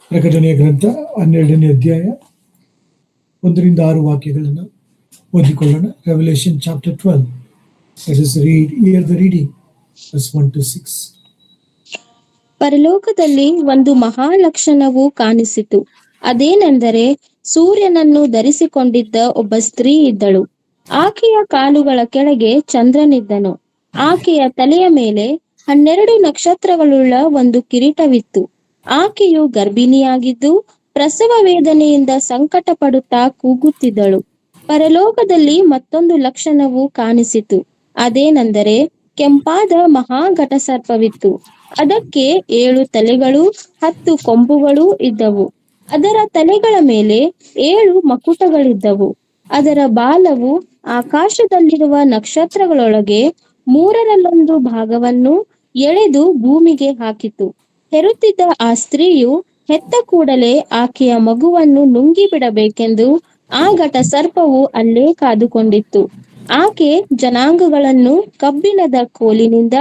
ಪ್ರಕಟಣೆಯ ಗ್ರಂಥ 12ನೇ ಅಧ್ಯಾಯ 1ರಿಂದ 6 ವಾಕ್ಯಗಳನ್ನು ಓದಿಕೊಳ್ಳೋಣ. Revelation chapter 12. Let us hear the reading, verse 1 to 6. ಪರಲೋಕದಲ್ಲಿ ಒಂದು ಮಹಾಲಕ್ಷಣವು ಕಾಣಿಸಿತು. ಅದೇನೆಂದರೆ, ಸೂರ್ಯನನ್ನು ಧರಿಸಿಕೊಂಡಿದ್ದ ಒಬ್ಬ ಸ್ತ್ರೀ ಇದ್ದಳು. ಆಕೆಯ ಕಾಲುಗಳ ಕೆಳಗೆ ಚಂದ್ರನಿದ್ದನು. ಆಕೆಯ ತಲೆಯ ಮೇಲೆ 12 ನಕ್ಷತ್ರಗಳುಳ್ಳ ಒಂದು ಕಿರೀಟವಿತ್ತು. ಆಕೆಯು ಗರ್ಭಿಣಿಯಾಗಿದ್ದು ಪ್ರಸವ ವೇದನೆಯಿಂದ ಸಂಕಟ ಪಡುತ್ತಾ ಕೂಗುತ್ತಿದ್ದಳು. ಪರಲೋಕದಲ್ಲಿ ಮತ್ತೊಂದು ಲಕ್ಷಣವು ಕಾಣಿಸಿತು. ಅದೇನೆಂದರೆ, ಕೆಂಪಾದ ಮಹಾಘಟಸರ್ಪವಿತ್ತು. ಅದಕ್ಕೆ 7 ತಲೆಗಳು 10 ಕೊಂಬುಗಳು ಇದ್ದವು. ಅದರ ತಲೆಗಳ ಮೇಲೆ 7 ಮಕುಟಗಳಿದ್ದವು. ಅದರ ಬಾಲವು ಆಕಾಶದಲ್ಲಿರುವ ನಕ್ಷತ್ರಗಳೊಳಗೆ 1/3 ಭಾಗವನ್ನು ಎಳೆದು ಭೂಮಿಗೆ ಹಾಕಿತು. ಹೆರುತ್ತಿದ್ದ ಆ ಸ್ತ್ರೀಯು ಹೆತ್ತ ಕೂಡಲೇ ಆಕೆಯ ಮಗುವನ್ನು ನುಂಗಿ ಬಿಡಬೇಕೆಂದು ಆ ಘಟಸರ್ಪವು ಅಲ್ಲೇ ಕಾದುಕೊಂಡಿತ್ತು. ಆಕೆ ಜನಾಂಗಗಳನ್ನು ಕಬ್ಬಿಣದ ಕೋಲಿನಿಂದ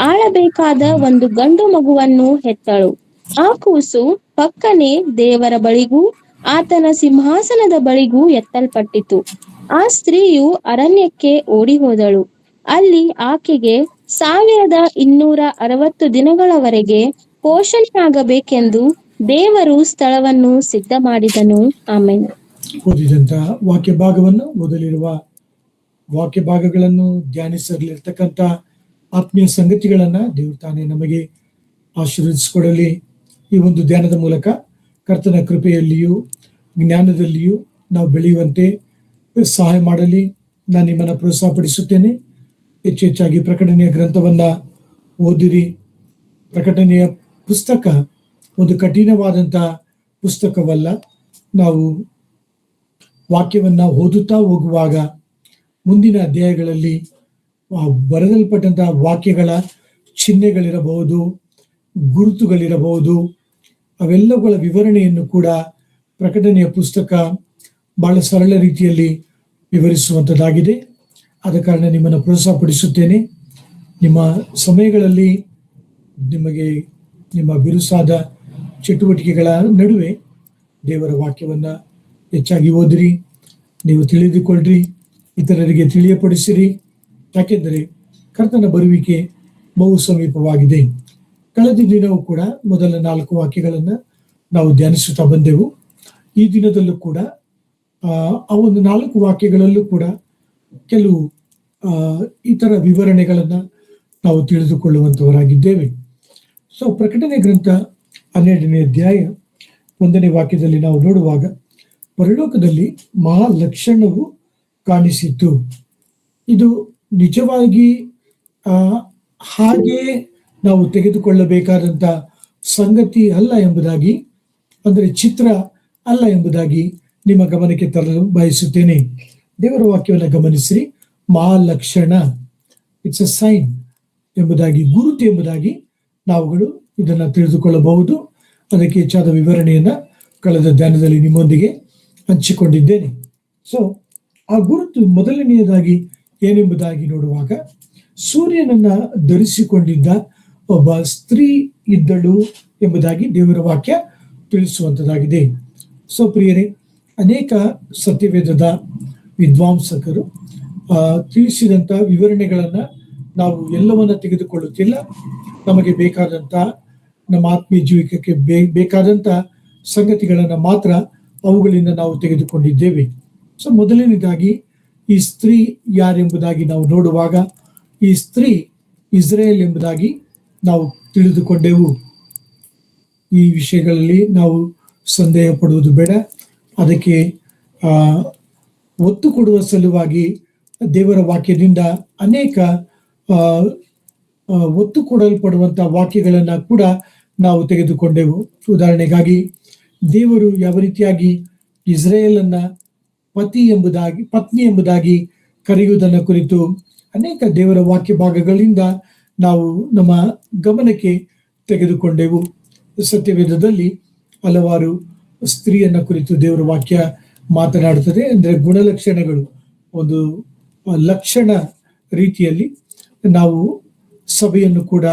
ಆಳಬೇಕಾದ ಒಂದು ಗಂಡು ಮಗುವನ್ನು ಹೆತ್ತಳು. ಆ ಕೂಸು ಪಕ್ಕನೆ ದೇವರ ಬಳಿಗೂ ಆತನ ಸಿಂಹಾಸನದ ಬಳಿಗೂ ಎತ್ತಲ್ಪಟ್ಟಿತು. ಆ ಸ್ತ್ರೀಯು ಅರಣ್ಯಕ್ಕೆ ಓಡಿ ಹೋದಳು. ಅಲ್ಲಿ ಆಕೆಗೆ 1260 ದಿನಗಳವರೆಗೆ ಪೋಷಣೆಯಾಗಬೇಕೆಂದು ದೇವರು ಸ್ಥಳವನ್ನು ಸಿದ್ಧ ಮಾಡಿದನು. ಆಮೆನ್. ಓದಿದಂತ ವಾಕ್ಯ ಭಾಗವನ್ನು ಓದಲಿರುವ ವಾಕ್ಯ ಭಾಗಗಳನ್ನು ಧ್ಯಾನಿಸಲಿರ್ತಕ್ಕಂಥ ಆತ್ಮೀಯ ಸಂಗತಿಗಳನ್ನ ದೇವರು ತಾನೇ ನಮಗೆ ಆಶೀರ್ವದಿಸಿಕೊಡಲಿ. ಈ ಒಂದು ಧ್ಯಾನದ ಮೂಲಕ ಕರ್ತನ ಕೃಪೆಯಲ್ಲಿಯೂ ಜ್ಞಾನದಲ್ಲಿಯೂ ನಾವು ಬೆಳೆಯುವಂತೆ ಸಹಾಯ ಮಾಡಲಿ. ನಾನು ನಿಮ್ಮನ್ನು ಪ್ರೋತ್ಸಾಹಪಡಿಸುತ್ತೇನೆ. ಹೆಚ್ಚೆಚ್ಚಾಗಿ ಪ್ರಕಟಣೆಯ ಗ್ರಂಥವನ್ನ ಓದಿರಿ. ಪ್ರಕಟಣೆಯ ಪುಸ್ತಕ ಒಂದು ಕಠಿಣವಾದಂಥ ಪುಸ್ತಕವಲ್ಲ. ನಾವು ವಾಕ್ಯವನ್ನ ಓದುತ್ತಾ ಹೋಗುವಾಗ ಮುಂದಿನ ಅಧ್ಯಾಯಗಳಲ್ಲಿ ಬರೆದಲ್ಪಟ್ಟಂತಹ ವಾಕ್ಯಗಳ ಚಿಹ್ನೆಗಳಿರಬಹುದು, ಗುರುತುಗಳಿರಬಹುದು, ಅವೆಲ್ಲವುಗಳ ವಿವರಣೆಯನ್ನು ಕೂಡ ಪ್ರಕಟಣೆಯ ಪುಸ್ತಕ ಬಹಳ ಸರಳ ರೀತಿಯಲ್ಲಿ ವಿವರಿಸುವಂಥದ್ದಾಗಿದೆ. ಆದ ಕಾರಣ ನಿಮ್ಮನ್ನು ಪ್ರೋತ್ಸಾಹಪಡಿಸುತ್ತೇನೆ. ನಿಮ್ಮ ಸಮಯಗಳಲ್ಲಿ ನಿಮಗೆ ನಿಮ್ಮ ಬಿರುಸಾದ ಚಟುವಟಿಕೆಗಳ ನಡುವೆ ದೇವರ ವಾಕ್ಯವನ್ನು ಹೆಚ್ಚಾಗಿ ಓದಿರಿ, ನೀವು ತಿಳಿದುಕೊಳ್ಳ್ರಿ, ಇತರರಿಗೆ ತಿಳಿಯಪಡಿಸಿರಿ. ಯಾಕೆಂದರೆ ಕರ್ತನ ಬರುವಿಕೆ ಬಹು ಸಮೀಪವಾಗಿದೆ. ಕಳೆದ ದಿನವೂ ಕೂಡ ಮೊದಲ 4 ವಾಕ್ಯಗಳನ್ನು ನಾವು ಧ್ಯಾನಿಸುತ್ತಾ ಬಂದೆವು. ಈ ದಿನದಲ್ಲೂ ಕೂಡ ಆ ಒಂದು 4 ವಾಕ್ಯಗಳಲ್ಲೂ ಕೂಡ ಕೆಲವು ಇತರ ವಿವರಣೆಗಳನ್ನು ನಾವು ತಿಳಿದುಕೊಳ್ಳುವಂಥವರಾಗಿದ್ದೇವೆ. ಸೊ ಪ್ರಕಟಣೆ ಗ್ರಂಥ 12ನೇ ಅಧ್ಯಾಯ 1ನೇ ವಾಕ್ಯದಲ್ಲಿ ನಾವು ನೋಡುವಾಗ, ಪರಲೋಕದಲ್ಲಿ ಮಹಾಲಕ್ಷಣವು ಕಾಣಿಸಿತು. ಇದು ನಿಜವಾಗಿ ಹಾಗೆ ನಾವು ತೆಗೆದುಕೊಳ್ಳಬೇಕಾದಂಥ ಸಂಗತಿ ಅಲ್ಲ ಎಂಬುದಾಗಿ, ಅಂದರೆ ಚಿತ್ರ ಅಲ್ಲ ಎಂಬುದಾಗಿ ನಿಮ್ಮ ಗಮನಕ್ಕೆ ತರಲು ಬಯಸುತ್ತೇನೆ. ದೇವರ ವಾಕ್ಯವನ್ನು ಗಮನಿಸಿರಿ. ಮಹಾಲಕ್ಷಣ, ಇಟ್ಸ್ ಅ ಸೈನ್ ಎಂಬುದಾಗಿ, ಗುರುತು ಎಂಬುದಾಗಿ ನಾವುಗಳು ಇದನ್ನು ತಿಳಿದುಕೊಳ್ಳಬಹುದು. ಅದಕ್ಕೆ ಹೆಚ್ಚಾದ ವಿವರಣೆಯನ್ನ ಕಳೆದ ಧ್ಯಾನದಲ್ಲಿ ನಿಮ್ಮೊಂದಿಗೆ ಹಂಚಿಕೊಂಡಿದ್ದೇನೆ. ಸೊ ಆ ಗುರುತು ಮೊದಲನೆಯದಾಗಿ ಏನೆಂಬುದಾಗಿ ನೋಡುವಾಗ, ಸೂರ್ಯನನ್ನ ಧರಿಸಿಕೊಂಡಿದ್ದ ಒಬ್ಬ ಸ್ತ್ರೀ ಇದ್ದಳು ಎಂಬುದಾಗಿ ದೇವರ ವಾಕ್ಯ ತಿಳಿಸುವಂಥದ್ದಾಗಿದೆ. ಸೊ ಪ್ರಿಯರೇ, ಅನೇಕ ಸತ್ಯವೇದದ ವಿದ್ವಾಂಸಕರು ತಿಳಿಸಿದಂಥ ವಿವರಣೆಗಳನ್ನ ನಾವು ಎಲ್ಲವನ್ನ ತೆಗೆದುಕೊಳ್ಳುತ್ತಿಲ್ಲ. ನಮಗೆ ಬೇಕಾದಂಥ, ನಮ್ಮ ಆತ್ಮೀಯ ಜೀವಿತಕ್ಕೆ ಬೇಕಾದಂಥ ಸಂಗತಿಗಳನ್ನು ಮಾತ್ರ ಅವುಗಳಿಂದ ನಾವು ತೆಗೆದುಕೊಂಡಿದ್ದೇವೆ. ಸೊ ಮೊದಲನೇದಾಗಿ ಈ ಸ್ತ್ರೀ ಯಾರೆಂಬುದಾಗಿ ನಾವು ನೋಡುವಾಗ, ಈ ಸ್ತ್ರೀ ಇಸ್ರೇಲ್ ಎಂಬುದಾಗಿ ನಾವು ತಿಳಿದುಕೊಂಡೆವು. ಈ ವಿಷಯಗಳಲ್ಲಿ ನಾವು ಸಂದೇಹ ಪಡುವುದು ಬೇಡ. ಅದಕ್ಕೆ ಒತ್ತು ಕೊಡುವ ಸಲುವಾಗಿ ದೇವರ ವಾಕ್ಯದಿಂದ ಅನೇಕ ಒತ್ತು ಕೊಡಲ್ಪಡುವಂಥ ವಾಕ್ಯಗಳನ್ನು ಕೂಡ ನಾವು ತೆಗೆದುಕೊಂಡೆವು. ಉದಾಹರಣೆಗಾಗಿ, ದೇವರು ಯಾವ ರೀತಿಯಾಗಿ ಇಸ್ರೇಲನ್ನ ಪತ್ನಿ ಎಂಬುದಾಗಿ ಕರೆಯುವುದನ್ನು ಕುರಿತು ಅನೇಕ ದೇವರ ವಾಕ್ಯ ಭಾಗಗಳಿಂದ ನಾವು ನಮ್ಮ ಗಮನಕ್ಕೆ ತೆಗೆದುಕೊಂಡೆವು. ಸತ್ಯವೇದದಲ್ಲಿ ಹಲವಾರು ಸ್ತ್ರೀಯನ್ನ ಕುರಿತು ದೇವರ ವಾಕ್ಯ ಮಾತನಾಡುತ್ತದೆ. ಅಂದರೆ ಗುಣಲಕ್ಷಣಗಳು, ಒಂದು ಲಕ್ಷಣ ರೀತಿಯಲ್ಲಿ ನಾವು ಸಭೆಯನ್ನು ಕೂಡ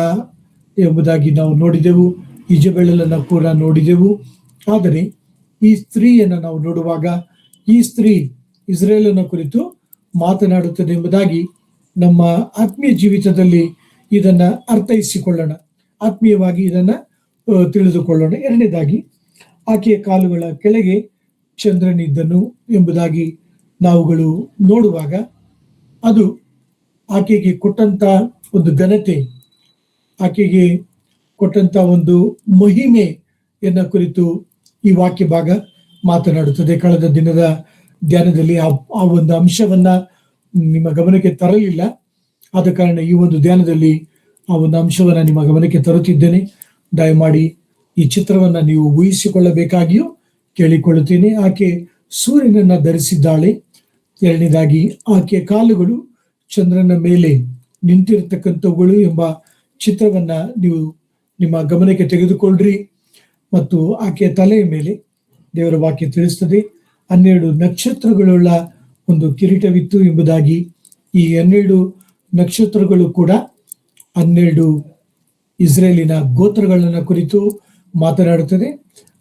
ಎಂಬುದಾಗಿ ನಾವು ನೋಡಿದೆವು. ಇಜಬೆಳನ್ನು ಕೂಡ ನೋಡಿದೆವು. ಆದರೆ ಈ ಸ್ತ್ರೀಯನ್ನು ನಾವು ನೋಡುವಾಗ ಈ ಸ್ತ್ರೀ ಇಸ್ರೇಲನ ಕುರಿತು ಮಾತನಾಡುತ್ತದೆ ಎಂಬುದಾಗಿ ನಮ್ಮ ಆತ್ಮೀಯ ಜೀವಿತದಲ್ಲಿ ಇದನ್ನ ಅರ್ಥೈಸಿಕೊಳ್ಳೋಣ, ಆತ್ಮೀಯವಾಗಿ ಇದನ್ನ ತಿಳಿದುಕೊಳ್ಳೋಣ. ಎರಡನೇದಾಗಿ, ಆಕೆಯ ಕಾಲುಗಳ ಕೆಳಗೆ ಚಂದ್ರನಿದ್ದನು ಎಂಬುದಾಗಿ ನಾವುಗಳು ನೋಡುವಾಗ ಅದು ಆಕೆಗೆ ಕೊಟ್ಟಂತ ಒಂದು ಘನತೆ, ಆಕೆಗೆ ಕೊಟ್ಟಂತ ಒಂದು ಮಹಿಮೆಯನ್ನ ಕುರಿತು ಈ ವಾಕ್ಯ ಭಾಗ ಮಾತನಾಡುತ್ತದೆ. ಕಳೆದ ದಿನದ ಧ್ಯಾನದಲ್ಲಿ ಆ ಒಂದು ಅಂಶವನ್ನ ನಿಮ್ಮ ಗಮನಕ್ಕೆ ತರಲಿಲ್ಲ. ಆದ ಕಾರಣ ಈ ಒಂದು ಧ್ಯಾನದಲ್ಲಿ ಆ ಒಂದು ಅಂಶವನ್ನ ನಿಮ್ಮ ಗಮನಕ್ಕೆ ತರುತ್ತಿದ್ದೇನೆ. ದಯಮಾಡಿ ಈ ಚಿತ್ರವನ್ನ ನೀವು ಊಹಿಸಿಕೊಳ್ಳಬೇಕಾಗಿಯೂ ಕೇಳಿಕೊಳ್ಳುತ್ತೇನೆ. ಆಕೆ ಸೂರ್ಯನನ್ನ ಧರಿಸಿದ್ದಾಳೆ. ಎರಡನೇದಾಗಿ, ಆಕೆಯ ಕಾಲುಗಳು ಚಂದ್ರನ ಮೇಲೆ ನಿಂತಿರತಕ್ಕಂಥವುಗಳು ಎಂಬ ಚಿತ್ರವನ್ನ ನೀವು ನಿಮ್ಮ ಗಮನಕ್ಕೆ ತೆಗೆದುಕೊಳ್ಳ್ರಿ. ಮತ್ತು ಆಕೆಯ ತಲೆಯ ಮೇಲೆ ದೇವರ ವಾಕ್ಯ ತಿಳಿಸ್ತದೆ 12 ನಕ್ಷತ್ರಗಳುಳ್ಳ ಒಂದು ಕಿರೀಟವಿತ್ತು ಎಂಬುದಾಗಿ. ಈ 12 ನಕ್ಷತ್ರಗಳು ಕೂಡ 12 ಇಸ್ರೇಲಿನ ಗೋತ್ರಗಳನ್ನ ಕುರಿತು ಮಾತನಾಡುತ್ತದೆ.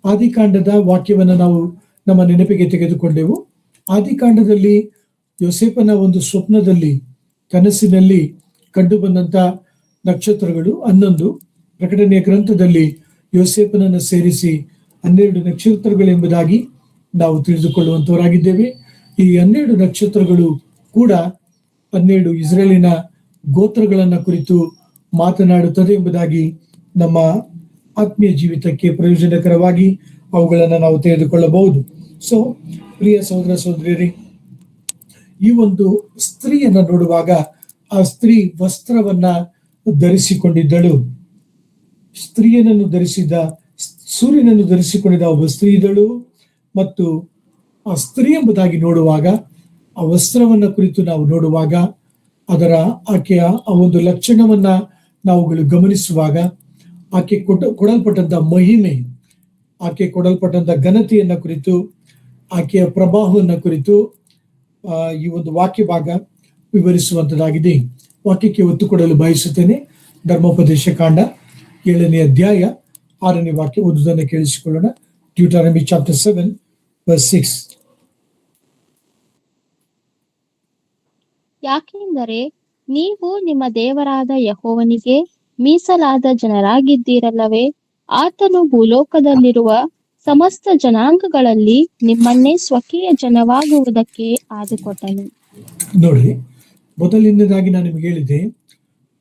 ಆದಿಕಾಂಡದ ವಾಕ್ಯವನ್ನು ನಾವು ನಮ್ಮ ನೆನಪಿಗೆ ತೆಗೆದುಕೊಂಡೆವು. ಆದಿಕಾಂಡದಲ್ಲಿ ಯೋಸೇಫನ ಒಂದು ಸ್ವಪ್ನದಲ್ಲಿ, ಕನಸಿನಲ್ಲಿ ಕಂಡು ಬಂದಂತ ನಕ್ಷತ್ರಗಳು 11. ಪ್ರಕಟಣೆಯ ಗ್ರಂಥದಲ್ಲಿ ಯೋಸೇಫನನ್ನು ಸೇರಿಸಿ 12 ನಕ್ಷತ್ರಗಳೆಂಬುದಾಗಿ ನಾವು ತಿಳಿದುಕೊಳ್ಳುವಂತವರಾಗಿದ್ದೇವೆ. ಈ 12 ನಕ್ಷತ್ರಗಳು ಕೂಡ 12 ಇಸ್ರೇಲಿನ ಗೋತ್ರಗಳನ್ನ ಕುರಿತು ಮಾತನಾಡುತ್ತದೆ ಎಂಬುದಾಗಿ ನಮ್ಮ ಆತ್ಮೀಯ ಜೀವಿತಕ್ಕೆ ಪ್ರಯೋಜನಕರವಾಗಿ ಅವುಗಳನ್ನು ನಾವು ತೆಗೆದುಕೊಳ್ಳಬಹುದು. ಸೊ ಪ್ರಿಯ ಸಹೋದರ ಸಹೋದರಿಯರೇ, ಈ ಒಂದು ಸ್ತ್ರೀಯನ್ನ ನೋಡುವಾಗ ಆ ಸ್ತ್ರೀ ವಸ್ತ್ರವನ್ನ ಧರಿಸಿಕೊಂಡಿದ್ದಳು. ಸ್ತ್ರೀಯನನ್ನು ಧರಿಸಿದ, ಸೂರ್ಯನನ್ನು ಧರಿಸಿಕೊಂಡಿದ್ದ ಒಬ್ಬ ಸ್ತ್ರೀ ಇದ್ದಳು. ಮತ್ತು ಆ ಸ್ತ್ರೀ ಎಂಬುದಾಗಿ ನೋಡುವಾಗ, ಆ ವಸ್ತ್ರವನ್ನ ಕುರಿತು ನಾವು ನೋಡುವಾಗ, ಆಕೆಯ ಆ ಒಂದು ಲಕ್ಷಣವನ್ನ ನಾವುಗಳು ಗಮನಿಸುವಾಗ, ಆಕೆ ಕೊಡಲ್ಪಟ್ಟಂತ ಮಹಿಮೆ, ಆಕೆ ಕೊಡಲ್ಪಟ್ಟಂತ ಘನತೆಯನ್ನ ಕುರಿತು, ಆಕೆಯ ಪ್ರಭಾವವನ್ನ ಕುರಿತು ಈ ಒಂದು ವಾಕ್ಯ ಭಾಗ ವಿವರಿಸುವಂತದ್ದಾಗಿದೆ. ವಾಕ್ಯಕ್ಕೆ ಒತ್ತು ಕೊಡಲು ಬಯಸುತ್ತೇನೆ. ಧರ್ಮೋಪದೇಶ ಕಾಂಡ 7ನೇ ಅಧ್ಯಾಯ 6ನೇ ವಾಕ್ಯ ಓದುವುದನ್ನು ಕೇಳಿಸಿಕೊಳ್ಳೋಣ. ಡ್ಯೂಟರಾನಮಿ ಚಾಪ್ಟರ್ 7 verse 6. ಯಾಕೆಂದರೆ ನೀವು ನಿಮ್ಮ ದೇವರಾದ ಯೆಹೋವನಿಗೆ ಮೀಸಲಾದ ಜನರಾಗಿದ್ದೀರಲ್ಲವೇ. ಆತನು ಭೂಲೋಕದಲ್ಲಿರುವ ಸಮಸ್ತ ಜನಾಂಗಗಳಲ್ಲಿ ನಿಮ್ಮನ್ನೇ ಸ್ವಕೀಯ ಜನವಾಗುವುದಕ್ಕೆ ಆದುಕೊಟ್ಟನು. ನೋಡ್ರಿ, ಮೊದಲನೇದಾಗಿ ನಾನು ನಿಮ್ಗೆ ಹೇಳಿದೆ,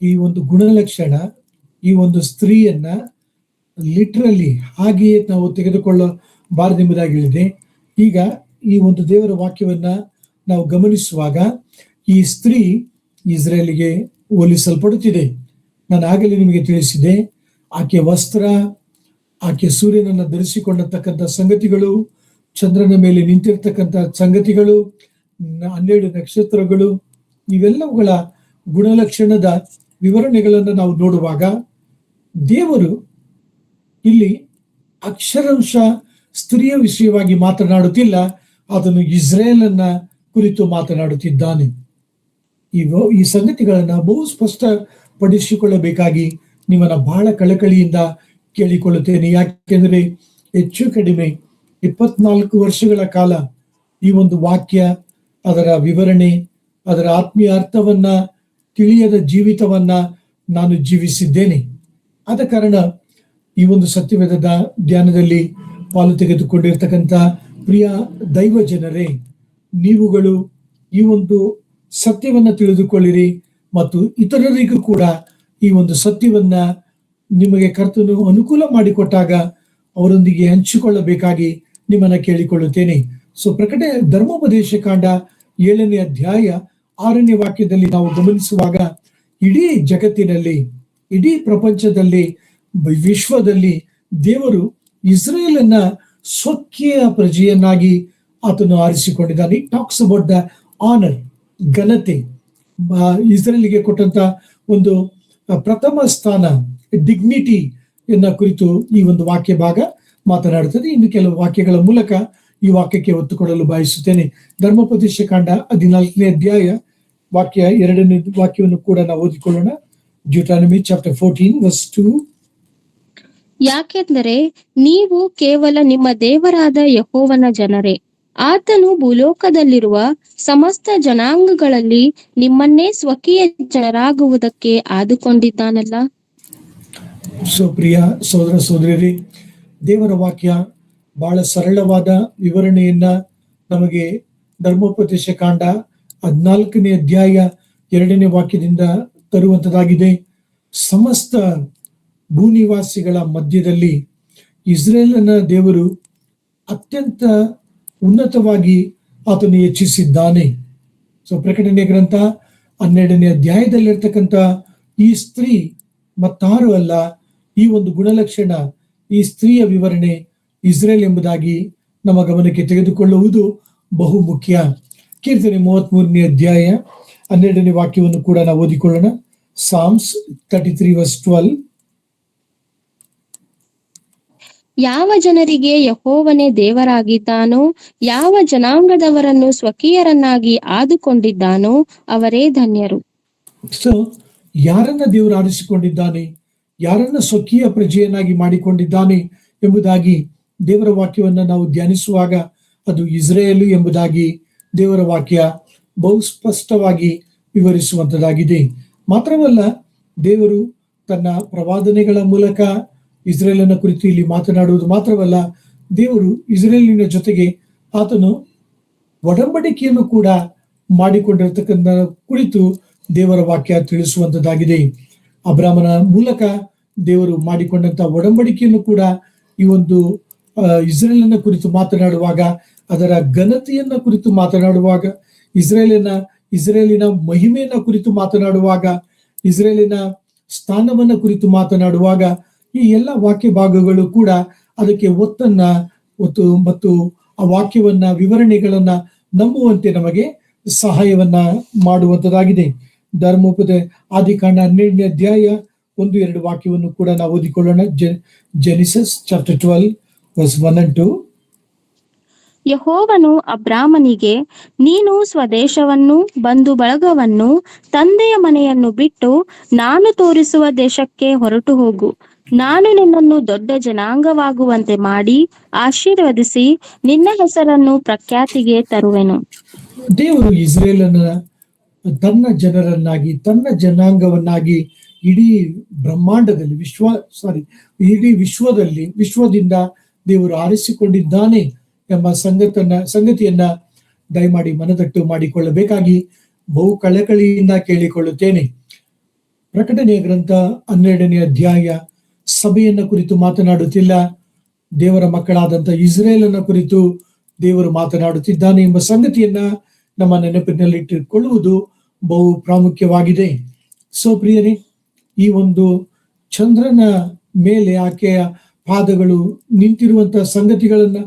ಈ ಒಂದು ಗುಣಲಕ್ಷಣ, ಈ ಒಂದು ಸ್ತ್ರೀಯನ್ನ ಲಿಟ್ರಲಿ ಹಾಗೆಯೇ ನಾವು ತೆಗೆದುಕೊಳ್ಳಬಾರದೆಂಬುದಾಗಿ ಹೇಳಿದೆ. ಈಗ ಈ ಒಂದು ದೇವರ ವಾಕ್ಯವನ್ನ ನಾವು ಗಮನಿಸುವಾಗ ಈ ಸ್ತ್ರೀ ಇಸ್ರೇಲಿಗೆ ಹೋಲಿಸಲ್ಪಡುತ್ತಿದೆ. ನಾನು ಆಗಲೇ ನಿಮಗೆ ತಿಳಿಸಿದೆ, ಆಕೆ ವಸ್ತ್ರ, ಆಕೆ ಸೂರ್ಯನನ್ನ ಧರಿಸಿಕೊಂಡತಕ್ಕಂಥ ಸಂಗತಿಗಳು, ಚಂದ್ರನ ಮೇಲೆ ನಿಂತಿರ್ತಕ್ಕಂಥ ಸಂಗತಿಗಳು, 12 ನಕ್ಷತ್ರಗಳು, ಇವೆಲ್ಲವುಗಳ ಗುಣಲಕ್ಷಣದ ವಿವರಣೆಗಳನ್ನು ನಾವು ನೋಡುವಾಗ ದೇವರು ಇಲ್ಲಿ ಅಕ್ಷರಾಂಶ ಸ್ತ್ರೀಯ ವಿಷಯವಾಗಿ ಮಾತನಾಡುತ್ತಿಲ್ಲ, ಅದನ್ನು ಇಸ್ರೇಲನ್ನ ಕುರಿತು ಮಾತನಾಡುತ್ತಿದ್ದಾನೆ. ಈ ಸಂಗತಿಗಳನ್ನ ಬಹು ಸ್ಪಷ್ಟಪಡಿಸಿಕೊಳ್ಳಬೇಕಾಗಿ ನಿಮ್ಮನ್ನ ಬಹಳ ಕಳಕಳಿಯಿಂದ ಕೇಳಿಕೊಳ್ಳುತ್ತೇನೆ. ಯಾಕೆಂದ್ರೆ ಹೆಚ್ಚು ಕಡಿಮೆ 24 ವರ್ಷಗಳ ಕಾಲ ಈ ಒಂದು ವಾಕ್ಯ, ಅದರ ವಿವರಣೆ, ಅದರ ಆತ್ಮೀಯ ಅರ್ಥವನ್ನ ತಿಳಿಯದ ಜೀವಿತವನ್ನ ನಾನು ಜೀವಿಸಿದ್ದೇನೆ. ಆದ ಕಾರಣ ಈ ಒಂದು ಸತ್ಯವೇದದ ಧ್ಯಾನದಲ್ಲಿ ಪಾಲು ತೆಗೆದುಕೊಂಡಿರ್ತಕ್ಕಂಥ ಪ್ರಿಯ ದೈವ ಜನರೇ, ನೀವುಗಳು ಈ ಒಂದು ಸತ್ಯವನ್ನ ತಿಳಿದುಕೊಳ್ಳಿರಿ ಮತ್ತು ಇತರರಿಗೂ ಕೂಡ ಈ ಒಂದು ಸತ್ಯವನ್ನ ನಿಮಗೆ ಕರ್ತನು ಅನುಕೂಲ ಮಾಡಿಕೊಟ್ಟಾಗ ಅವರೊಂದಿಗೆ ಹಂಚಿಕೊಳ್ಳಬೇಕಾಗಿ ನಿಮ್ಮನ್ನ ಕೇಳಿಕೊಳ್ಳುತ್ತೇನೆ. ಸೊ ಧರ್ಮೋಪದೇಶ ಕಾಂಡ 7ನೇ ಅಧ್ಯಾಯ 6ನೇ ವಾಕ್ಯದಲ್ಲಿ ನಾವು ಗಮನಿಸುವಾಗ ಇಡೀ ಜಗತ್ತಿನಲ್ಲಿ, ಇಡೀ ಪ್ರಪಂಚದಲ್ಲಿ, ವಿಶ್ವದಲ್ಲಿ ದೇವರು ಇಸ್ರೇಲನ್ನ ಸ್ವಕೀಯ ಪ್ರಜೆಯನ್ನಾಗಿ ಆತನು ಆರಿಸಿಕೊಂಡಿದ್ದಾನೆ. ಟಾಕ್ಸ್ ಅಬೌಟ್ ದ ಆನರ್, ಘನತೆ, ಇಸ್ರೇಲಿಗೆ ಕೊಟ್ಟಂತ ಒಂದು ಪ್ರಥಮ ಸ್ಥಾನ, ಡಿಗ್ನಿಟಿ ಎನ್ನ ಕುರಿತು ಈ ಒಂದು ವಾಕ್ಯ ಭಾಗ ಮಾತನಾಡುತ್ತದೆ. ಇನ್ನು ಕೆಲವು ವಾಕ್ಯಗಳ ಮೂಲಕ ಈ ವಾಕ್ಯಕ್ಕೆ ಒತ್ತು ಕೊಡಲು ಬಯಸುತ್ತೇನೆ. ಧರ್ಮೋಪದೇಶ ಕಾಂಡ 14ನೇ ಅಧ್ಯಾಯ 2ನೇ ವಾಕ್ಯವನ್ನು ಕೂಡ ನಾವು ಓದಿಕೊಳ್ಳೋಣ. ಡ್ಯೂಟರಾನಮಿ ಚಾಪ್ಟರ್ 14 verse 2. ಯಾಕೆಂದರೆ ನೀವು ಕೇವಲ ನಿಮ್ಮ ದೇವರಾದ ಯೆಹೋವನ ಜನರೇ. ಆತನು ಭೂಲೋಕದಲ್ಲಿರುವ ಸಮಸ್ತ ಜನಾಂಗಗಳಲ್ಲಿ ನಿಮ್ಮನ್ನೇ ಸ್ವಕೀಯ ಜನರಾಗುವುದಕ್ಕೆ ಆದುಕೊಂಡಿದ್ದಾನಲ್ಲ. ಸೊ ಪ್ರಿಯ ಸಹೋದರ ಸಹೋದರಿಯರೇ, ದೇವರ ವಾಕ್ಯ ಬಹಳ ಸರಳವಾದ ವಿವರಣೆಯನ್ನ ನಮಗೆ ಧರ್ಮೋಪದೇಶ ಕಾಂಡ 14ನೇ ಅಧ್ಯಾಯ 2ನೇ ವಾಕ್ಯದಿಂದ ತರುವಂತದಾಗಿದೆ. ಸಮಸ್ತ ಭೂನಿವಾಸಿಗಳ ಮಧ್ಯದಲ್ಲಿ ಇಸ್ರೇಲನ ದೇವರು ಅತ್ಯಂತ ಉನ್ನತವಾಗಿ ಆತನು ಹೆಚ್ಚಿಸಿದ್ದಾನೆ. ಸೊ ಪ್ರಕಟಣೆ ಗ್ರಂಥ 12ನೇ ಅಧ್ಯಾಯದಲ್ಲಿರ್ತಕ್ಕಂಥ ಈ ಸ್ತ್ರೀ ಮತ್ತಾರು ಅಲ್ಲ, ಈ ಒಂದು ಗುಣಲಕ್ಷಣ, ಈ ಸ್ತ್ರೀಯ ವಿವರಣೆ ಇಸ್ರೇಲ್ ಎಂಬುದಾಗಿ ನಮ್ಮ ಗಮನಕ್ಕೆ ತೆಗೆದುಕೊಳ್ಳುವುದು ಬಹು ಮುಖ್ಯ. ಕೀರ್ತನೆ 33ನೇ ಅಧ್ಯಾಯ 12ನೇ ವಾಕ್ಯವನ್ನು ಕೂಡ ನಾವು ಓದಿಕೊಳ್ಳೋಣ. ಸಾಮ್ಸ್ 33:12. ಯಾವ ಜನರಿಗೆ ಯೆಹೋವನೇ ದೇವರಾಗಿದ್ದಾನೋ, ಯಾವ ಜನಾಂಗದವರನ್ನು ಸ್ವಕೀಯರನ್ನಾಗಿ ಆದುಕೊಂಡಿದ್ದಾನೋ ಅವರೇ ಧನ್ಯರು. ಸೊ ಯಾರನ್ನ ದೇವರು ಆರಿಸಿಕೊಂಡಿದ್ದಾನೆ, ಯಾರನ್ನ ಸ್ವಕೀಯ ಪ್ರಜೆಯನ್ನಾಗಿ ಮಾಡಿಕೊಂಡಿದ್ದಾನೆ ಎಂಬುದಾಗಿ ದೇವರ ವಾಕ್ಯವನ್ನ ನಾವು ಧ್ಯಾನಿಸುವಾಗ ಅದು ಇಸ್ರೇಲು ಎಂಬುದಾಗಿ ದೇವರ ವಾಕ್ಯ ಬಹು ಸ್ಪಷ್ಟವಾಗಿ ವಿವರಿಸುವಂತದ್ದಾಗಿದೆ. ಮಾತ್ರವಲ್ಲ, ದೇವರು ತನ್ನ ಪ್ರವಾದನೆಗಳ ಮೂಲಕ ಇಸ್ರೇಲನ ಕುರಿತು ಇಲ್ಲಿ ಮಾತನಾಡುವುದು ಮಾತ್ರವಲ್ಲ, ದೇವರು ಇಸ್ರೇಲಿನ ಜೊತೆಗೆ ಆತನು ಒಡಂಬಡಿಕೆಯನ್ನು ಕೂಡ ಮಾಡಿಕೊಂಡಿರತಕ್ಕಂಥ ಕುರಿತು ದೇವರ ವಾಕ್ಯ ತಿಳಿಸುವಂತದ್ದಾಗಿದೆ. ಅಬ್ರಾಮನ ಮೂಲಕ ದೇವರು ಮಾಡಿಕೊಂಡಂತ ಒಡಂಬಡಿಕೆಯನ್ನು ಕೂಡ ಈ ಒಂದು ಇಸ್ರೇಲಿನ ಕುರಿತು ಮಾತನಾಡುವಾಗ, ಅದರ ಘನತೆಯನ್ನ ಕುರಿತು ಮಾತನಾಡುವಾಗ, ಇಸ್ರೇಲಿನ ಮಹಿಮೆಯನ್ನ ಕುರಿತು ಮಾತನಾಡುವಾಗ, ಇಸ್ರೇಲಿನ ಸ್ಥಾನವನ್ನ ಕುರಿತು ಮಾತನಾಡುವಾಗ ಈ ಎಲ್ಲ ವಾಕ್ಯ ಭಾಗಗಳು ಕೂಡ ಅದಕ್ಕೆ ಮತ್ತು ಆ ವಾಕ್ಯವನ್ನ, ವಿವರಣೆಗಳನ್ನ ನಂಬುವಂತೆ ನಮಗೆ ಸಹಾಯವನ್ನ ಮಾಡುವಂತದ್ದಾಗಿದೆ. ಧರ್ಮೋಪದೇಶ ಆದಿಕಾಂಡ 12ನೇ ಅಧ್ಯಾಯ 1-2 ವಾಕ್ಯವನ್ನು ಕೂಡ ನಾವು ಓದಿಕೊಳ್ಳೋಣ. Genesis chapter 12 verse 1 and 2. ಯೆಹೋವನು ಅಬ್ರಾಮನಿಗೆ, ನೀನು ಸ್ವದೇಶವನ್ನು, ಬಂಧು ಬಳಗವನ್ನು, ತಂದೆಯ ಮನೆಯನ್ನು ಬಿಟ್ಟು ನಾನು ತೋರಿಸುವ ದೇಶಕ್ಕೆ ಹೊರಟು ಹೋಗು. ನಾನು ನಿನ್ನನ್ನು ದೊಡ್ಡ ಜನಾಂಗವಾಗುವಂತೆ ಮಾಡಿ ಆಶೀರ್ವದಿಸಿ ನಿನ್ನ ಹೆಸರನ್ನು ಪ್ರಖ್ಯಾತಿಗೆ ತರುವೆನು. ದೇವರು ಇಸ್ರೇಲನ ತನ್ನ ಜನರನ್ನಾಗಿ, ತನ್ನ ಜನಾಂಗವನ್ನಾಗಿ ಇಡೀ ಬ್ರಹ್ಮಾಂಡದಲ್ಲಿ ಇಡೀ ವಿಶ್ವದಿಂದ ದೇವರು ಆರಿಸಿಕೊಂಡಿದ್ದಾನೆ ಎಂಬ ಸಂಗತಿಯನ್ನ ದಯಮಾಡಿ ಮನದಟ್ಟು ಮಾಡಿಕೊಳ್ಳಬೇಕಾಗಿ ಬಹು ಕಳಕಳಿಯಿಂದ ಕೇಳಿಕೊಳ್ಳುತ್ತೇನೆ. ಪ್ರಕಟಣೆಯ ಗ್ರಂಥ 12ನೇ ಅಧ್ಯಾಯ ಸಭೆಯನ್ನ ಕುರಿತು ಮಾತನಾಡುತ್ತಿಲ್ಲ, ದೇವರ ಮಕ್ಕಳಾದಂಥ ಇಸ್ರೇಲನ ಕುರಿತು ದೇವರು ಮಾತನಾಡುತ್ತಿದ್ದಾನೆ ಎಂಬ ಸಂಗತಿಯನ್ನ ನಮ್ಮ ನೆನಪಿನಲ್ಲಿಟ್ಟುಕೊಳ್ಳುವುದು ಬಹು ಪ್ರಾಮುಖ್ಯವಾಗಿದೆ. ಸೊ ಪ್ರಿಯರೇ, ಈ ಒಂದು ಚಂದ್ರನ ಮೇಲೆ ಆಕೆಯ ಪಾದಗಳು ನಿಂತಿರುವಂತಹ ಸಂಗತಿಗಳನ್ನ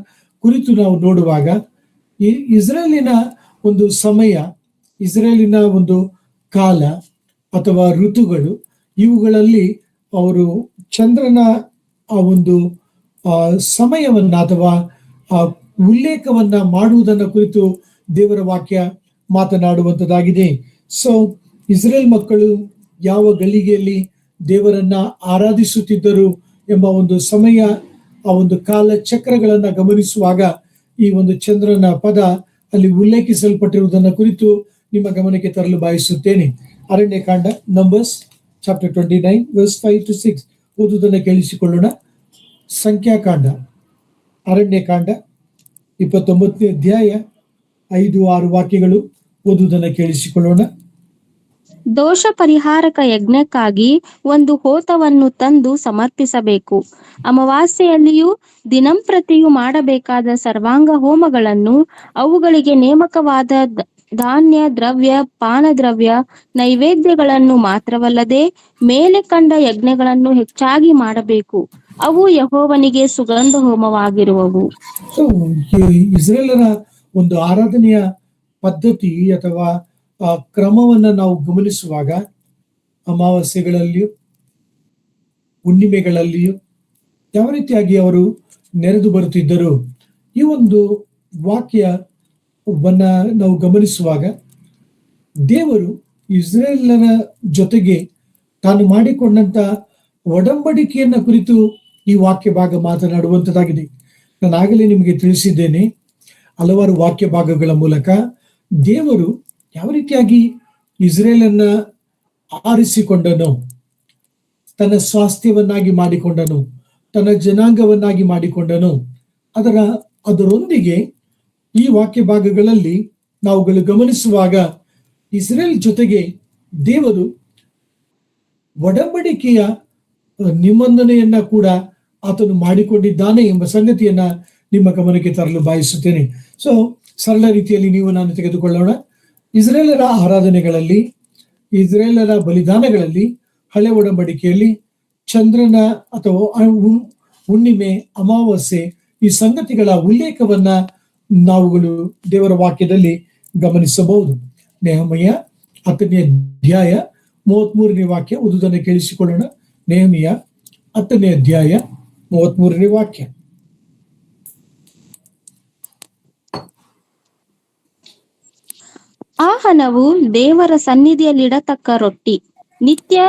ಕುರಿತು ನಾವು ನೋಡುವಾಗ, ಈ ಇಸ್ರೇಲಿನ ಒಂದು ಸಮಯ, ಇಸ್ರೇಲಿನ ಒಂದು ಕಾಲ ಅಥವಾ ಋತುಗಳು, ಇವುಗಳಲ್ಲಿ ಅವರು ಚಂದ್ರನ ಆ ಒಂದು ಸಮಯವನ್ನ ಅಥವಾ ಆ ಉಲ್ಲೇಖವನ್ನ ಮಾಡುವುದನ್ನ ಕುರಿತು ದೇವರ ವಾಕ್ಯ ಮಾತನಾಡುವಂತದ್ದಾಗಿದೆ. ಸೊ ಇಸ್ರೇಲ್ ಮಕ್ಕಳು ಯಾವ ಗಳಿಗೆಯಲ್ಲಿ ದೇವರನ್ನ ಆರಾಧಿಸುತ್ತಿದ್ದರು ಎಂಬ ಒಂದು ಸಮಯ, ಆ ಒಂದು ಕಾಲ ಚಕ್ರಗಳನ್ನ ಗಮನಿಸುವಾಗ ಈ ಒಂದು ಚಂದ್ರನ ಪದ ಅಲ್ಲಿ ಉಲ್ಲೇಖಿಸಲ್ಪಟ್ಟಿರುವುದನ್ನ ಕುರಿತು ನಿಮ್ಮ ಗಮನಕ್ಕೆ ತರಲು ಬಯಸುತ್ತೇನೆ. ಅರಣ್ಯಕಾಂಡ ನಂಬರ್ಸ್ ಚಾಪ್ಟರ್ 29 verse 5-6 ಓದುವುದನ್ನು ಕೇಳಿಸಿಕೊಳ್ಳೋಣ. ಸಂಖ್ಯಾಕಾಂಡ, ಅರಣ್ಯಕಾಂಡ 29ನೇ ಅಧ್ಯಾಯ 5-6 ವಾಕ್ಯಗಳು ಓದುವುದನ್ನು ಕೇಳಿಸಿಕೊಳ್ಳೋಣ. ದೋಷ ಪರಿಹಾರಕ ಯಜ್ಞಕ್ಕಾಗಿ ಒಂದು ಹೋತವನ್ನು ತಂದು ಸಮರ್ಪಿಸಬೇಕು. ಅಮಾವಾಸ್ಯೆಯಲ್ಲಿಯೂ ದಿನಂಪ್ರತಿಯೂ ಮಾಡಬೇಕಾದ ಸರ್ವಾಂಗ ಹೋಮಗಳನ್ನು, ಅವುಗಳಿಗೆ ನೇಮಕವಾದ ಧಾನ್ಯ, ದ್ರವ್ಯ, ಪಾನದ್ರವ್ಯ, ನೈವೇದ್ಯಗಳನ್ನು ಮಾತ್ರವಲ್ಲದೆ ಮೇಲೆ ಕಂಡ ಯಜ್ಞಗಳನ್ನು ಹೆಚ್ಚಾಗಿ ಮಾಡಬೇಕು. ಅವು ಯೆಹೋವನಿಗೆ ಸುಗಂಧ ಹೋಮವಾಗಿರುವವು. ಇಸ್ರೇಲರ ಒಂದು ಆರಾಧನೆಯ ಪದ್ಧತಿ ಅಥವಾ ಕ್ರಮವನ್ನ ನಾವು ಗಮನಿಸುವಾಗ, ಅಮಾವಾಸ್ಯೆಗಳಲ್ಲಿಯೂ ಹುಣ್ಣಿಮೆಗಳಲ್ಲಿಯೂ ಯಾವ ರೀತಿಯಾಗಿ ಅವರು ನೆರೆದು ಬರುತ್ತಿದ್ದರು, ಈ ಒಂದು ವಾಕ್ಯವನ್ನ ನಾವು ಗಮನಿಸುವಾಗ ದೇವರು ಇಸ್ರೇಲನ ಜೊತೆಗೆ ತಾನು ಮಾಡಿಕೊಂಡಂತ ಒಡಂಬಡಿಕೆಯನ್ನ ಕುರಿತು ಈ ವಾಕ್ಯ ಭಾಗ ಮಾತನಾಡುವಂಥದ್ದಾಗಿದೆ. ನಾನು ಆಗಲೇ ನಿಮಗೆ ತಿಳಿಸಿದ್ದೇನೆ, ಹಲವಾರು ವಾಕ್ಯ ಭಾಗಗಳ ಮೂಲಕ ದೇವರು ಯಾವ ರೀತಿಯಾಗಿ ಇಸ್ರೇಲನ್ನ ಆರಿಸಿಕೊಂಡನು, ತನ್ನ ಸ್ವಾಸ್ಥ್ಯವನ್ನಾಗಿ ಮಾಡಿಕೊಂಡನು, ತನ್ನ ಜನಾಂಗವನ್ನಾಗಿ ಮಾಡಿಕೊಂಡನು. ಅದರೊಂದಿಗೆ ಈ ವಾಕ್ಯ ಭಾಗಗಳಲ್ಲಿ ನಾವುಗಳು ಗಮನಿಸುವಾಗ ಇಸ್ರೇಲ್ ಜೊತೆಗೆ ದೇವರು ಒಡಂಬಡಿಕೆಯ ನಿಬಂಧನೆಯನ್ನ ಕೂಡ ಆತನು ಮಾಡಿಕೊಂಡಿದ್ದಾನೆ ಎಂಬ ಸಂಗತಿಯನ್ನ ನಿಮ್ಮ ಗಮನಕ್ಕೆ ತರಲು ಬಯಸುತ್ತೇನೆ. ಸೊ ಸರಳ ರೀತಿಯಲ್ಲಿ ನೀವು ನಾನು ತೆಗೆದುಕೊಳ್ಳೋಣ. ಇಸ್ರೇಲರ ಆರಾಧನೆಗಳಲ್ಲಿ, ಇಸ್ರೇಲರ ಬಲಿದಾನಗಳಲ್ಲಿ, ಹಳೆ ಒಡಂಬಡಿಕೆಯಲ್ಲಿ ಚಂದ್ರನ ಅಥವಾ ಹುಣ್ಣಿಮೆ, ಅಮಾವಾಸ್ಯೆ ಈ ಸಂಗತಿಗಳ ಉಲ್ಲೇಖವನ್ನ ನಾವುಗಳು ದೇವರ ವಾಕ್ಯದಲ್ಲಿ ಗಮನಿಸಬಹುದು. ನೆಹೆಮೀಯ 10ನೇ ಅಧ್ಯಾಯ 33ನೇ ವಾಕ್ಯ ಓದುವುದನ್ನು ಕೇಳಿಸಿಕೊಳ್ಳೋಣ. ನೆಹೆಮೀಯ 10ನೇ ಅಧ್ಯಾಯ 33ನೇ ವಾಕ್ಯ. ಆಹನವು ದೇವರ ಸನ್ನಿಧಿಯಲ್ಲಿಡತಕ್ಕ ರೊಟ್ಟಿ, ನಿತ್ಯ